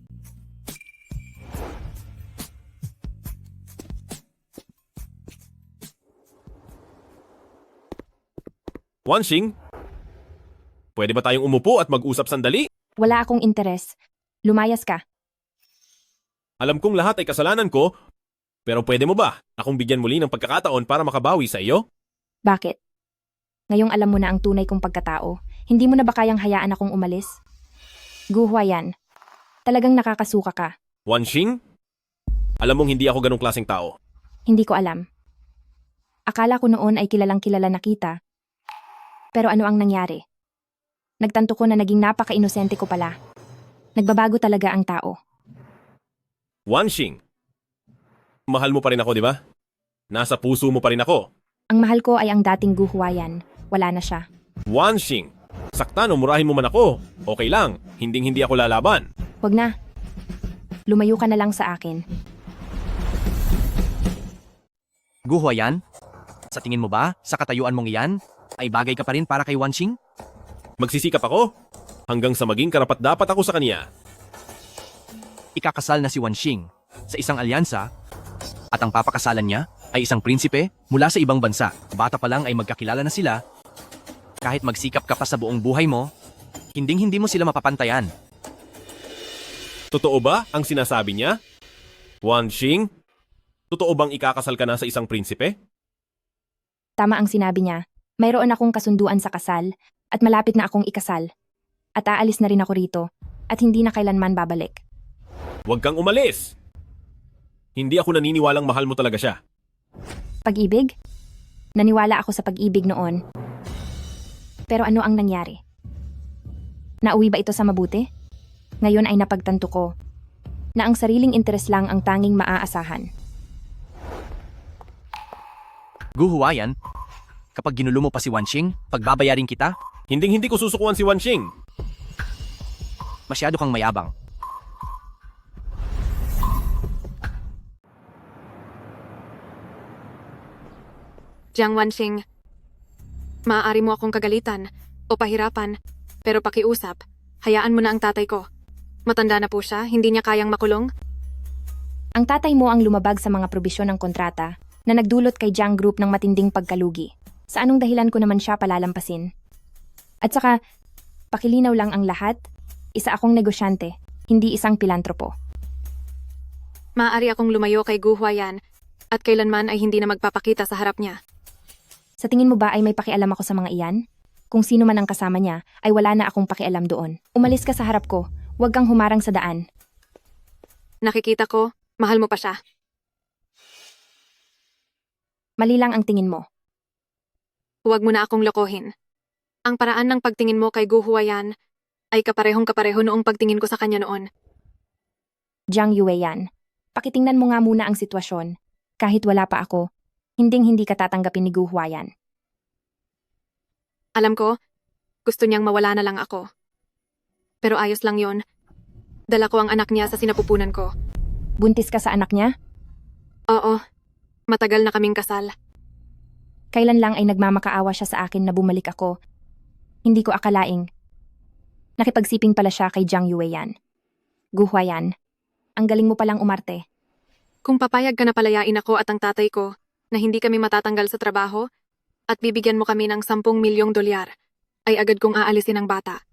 Wanxing, pwede ba tayong umupo at mag-usap sandali? Wala akong interes. Lumayas ka. Alam kong lahat ay kasalanan ko, pero pwede mo ba akong bigyan muli ng pagkakataon para makabawi sa iyo? Bakit? Ngayong alam mo na ang tunay kong pagkatao, hindi mo na ba kayang hayaan akong umalis? Gu Huayan, talagang nakakasuka ka. Wanxing, alam mong hindi ako ganong klaseng tao. Hindi ko alam. Akala ko noon ay kilalang kilala na kita. Pero ano ang nangyari? Nagtanto ko na naging napaka-inosente ko pala. Nagbabago talaga ang tao. Wanxing, mahal mo pa rin ako, di ba? Nasa puso mo pa rin ako. Ang mahal ko ay ang dating Gu Huayan. Wala na siya. Wanxing, saktan o murahin mo man ako. Okay lang, hinding-hindi ako lalaban. Huwag na. Lumayo ka na lang sa akin. Gu Huayan, sa tingin mo ba, sa katayuan mong iyan, ay bagay ka pa rin para kay Wanxing? Magsisikap ako hanggang sa maging karapat-dapat ako sa kanya. Ikakasal na si Wanxing sa isang alyansa at ang papakasalan niya ay isang prinsipe mula sa ibang bansa. Bata pa lang ay magkakilala na sila. Kahit magsikap ka pa sa buong buhay mo, hinding-hindi mo sila mapapantayan. Totoo ba ang sinasabi niya? Wanxing, totoo bang ikakasal ka na sa isang prinsipe? Tama ang sinabi niya. Mayroon akong kasunduan sa kasal at malapit na akong ikasal. At aalis na rin ako rito at hindi na kailanman babalik. Huwag kang umalis! Hindi ako naniniwalang mahal mo talaga siya. Pag-ibig? Naniwala ako sa pag-ibig noon. Pero ano ang nangyari? Nauwi ba ito sa mabuti? Ngayon ay napagtanto ko na ang sariling interes lang ang tanging maaasahan. Gu Huayan, kapag ginulo mo pa si Wanxing, pagbabayarin kita? Hinding-hindi ko susukuan si Wanxing. Masyado kang mayabang. Jiang Wanxing, maaari mo akong kagalitan o pahirapan, pero pakiusap, hayaan mo na ang tatay ko. Matanda na po siya, hindi niya kayang makulong. Ang tatay mo ang lumabag sa mga probisyon ng kontrata na nagdulot kay Jiang Group ng matinding pagkalugi. Sa anong dahilan ko naman siya palalampasin? At saka, pakilinaw lang ang lahat, isa akong negosyante, hindi isang pilantropo. Maaari akong lumayo kay Gu Huayan at kailanman ay hindi na magpapakita sa harap niya. Sa tingin mo ba ay may pakialam ako sa mga iyan? Kung sino man ang kasama niya, ay wala na akong pakialam doon. Umalis ka sa harap ko, huwag kang humarang sa daan. Nakikita ko, mahal mo pa siya. Mali lang ang tingin mo. Huwag mo na akong lokohin. Ang paraan ng pagtingin mo kay Gu Huayan ay kaparehong-kapareho noong pagtingin ko sa kanya noon. Jiang Yueyan, pakitingnan mo nga muna ang sitwasyon. Kahit wala pa ako, hinding-hindi ka tatanggapin ni Gu Huayan. Alam ko, gusto niyang mawala na lang ako. Pero ayos lang yon. Dala ko ang anak niya sa sinapupunan ko. Buntis ka sa anak niya? Oo, matagal na kaming kasal. Kailan lang ay nagmamakaawa siya sa akin na bumalik ako. Hindi ko akalaing. Nakipagsiping pala siya kay Jiang Yueyan. Gu Huayan, ang galing mo palang umarte. Kung papayag ka na palayain ako at ang tatay ko na hindi kami matatanggal sa trabaho at bibigyan mo kami ng 10 milyong dolyar, ay agad kong aalisin ang bata.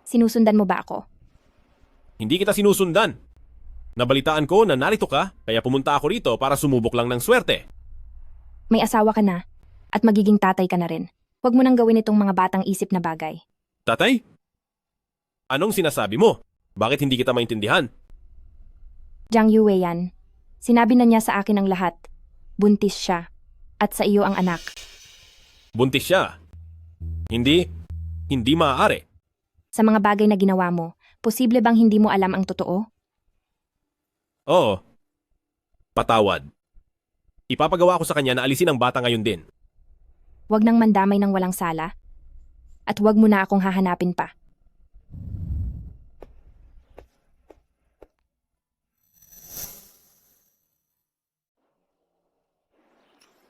Sinusundan mo ba ako? Hindi kita sinusundan. Nabalitaan ko na narito ka, kaya pumunta ako rito para sumubok lang ng swerte. May asawa ka na at magiging tatay ka na rin. Huwag mo nang gawin itong mga batang isip na bagay. Tatay? Anong sinasabi mo? Bakit hindi kita maintindihan? Jiang Yueyan, sinabi na niya sa akin ang lahat. Buntis siya. At sa iyo ang anak. Buntis siya. Hindi maaari. Sa mga bagay na ginawa mo, posible bang hindi mo alam ang totoo? Oo. Patawad. Ipapagawa ko sa kanya na alisin ang bata ngayon din. Huwag nang mandamay ng walang sala. At huwag mo na akong hahanapin pa.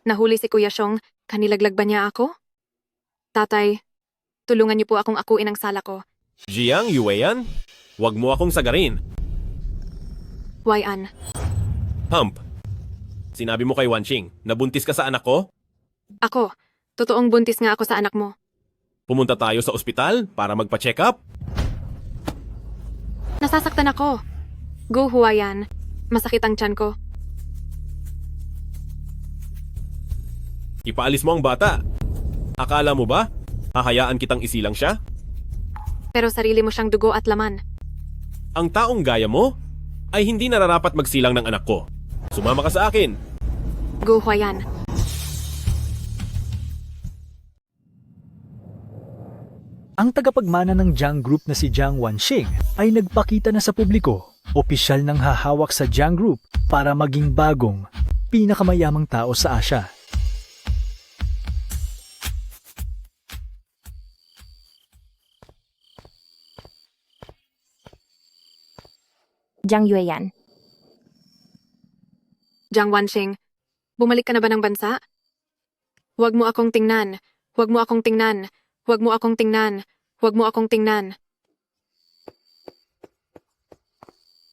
Nahuli si Kuya Xiong, kanilaglag ba niya ako? Tatay, tulungan niyo po akong akuin ang sala ko. Jiang Yueyan, huwag mo akong sagarin. Huayan, Hump, sinabi mo kay Wanxing na buntis ka sa anak ko? ako, totoong buntis nga ako sa anak mo. Pumunta tayo sa ospital para magpa-check up? Nasasaktan ako. Gu Huayan, masakit ang tiyan ko. Ipaalis mo ang bata. Akala mo ba, hahayaan kitang isilang siya? Pero sarili mo siyang dugo at laman. Ang taong gaya mo ay hindi nararapat magsilang ng anak ko. Sumama ka sa akin. Gu Huayan. Ang tagapagmana ng Jiang Group na si Jiang Wanxing ay nagpakita na sa publiko, opisyal nang hahawak sa Jiang Group para maging bagong pinakamayamang tao sa Asya. Jiang Yueyan. Jiang Wanxing, bumalik ka na ba ng bansa? Huwag mo akong tingnan. Huwag mo akong tingnan. Huwag mo akong tingnan. Huwag mo akong tingnan.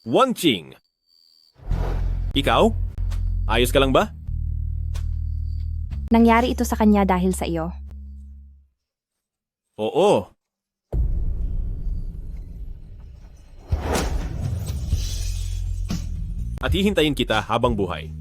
Wanqing! Ikaw? Ayos ka lang ba? Nangyari ito sa kanya dahil sa iyo. Oo. At hihintayin kita habang buhay.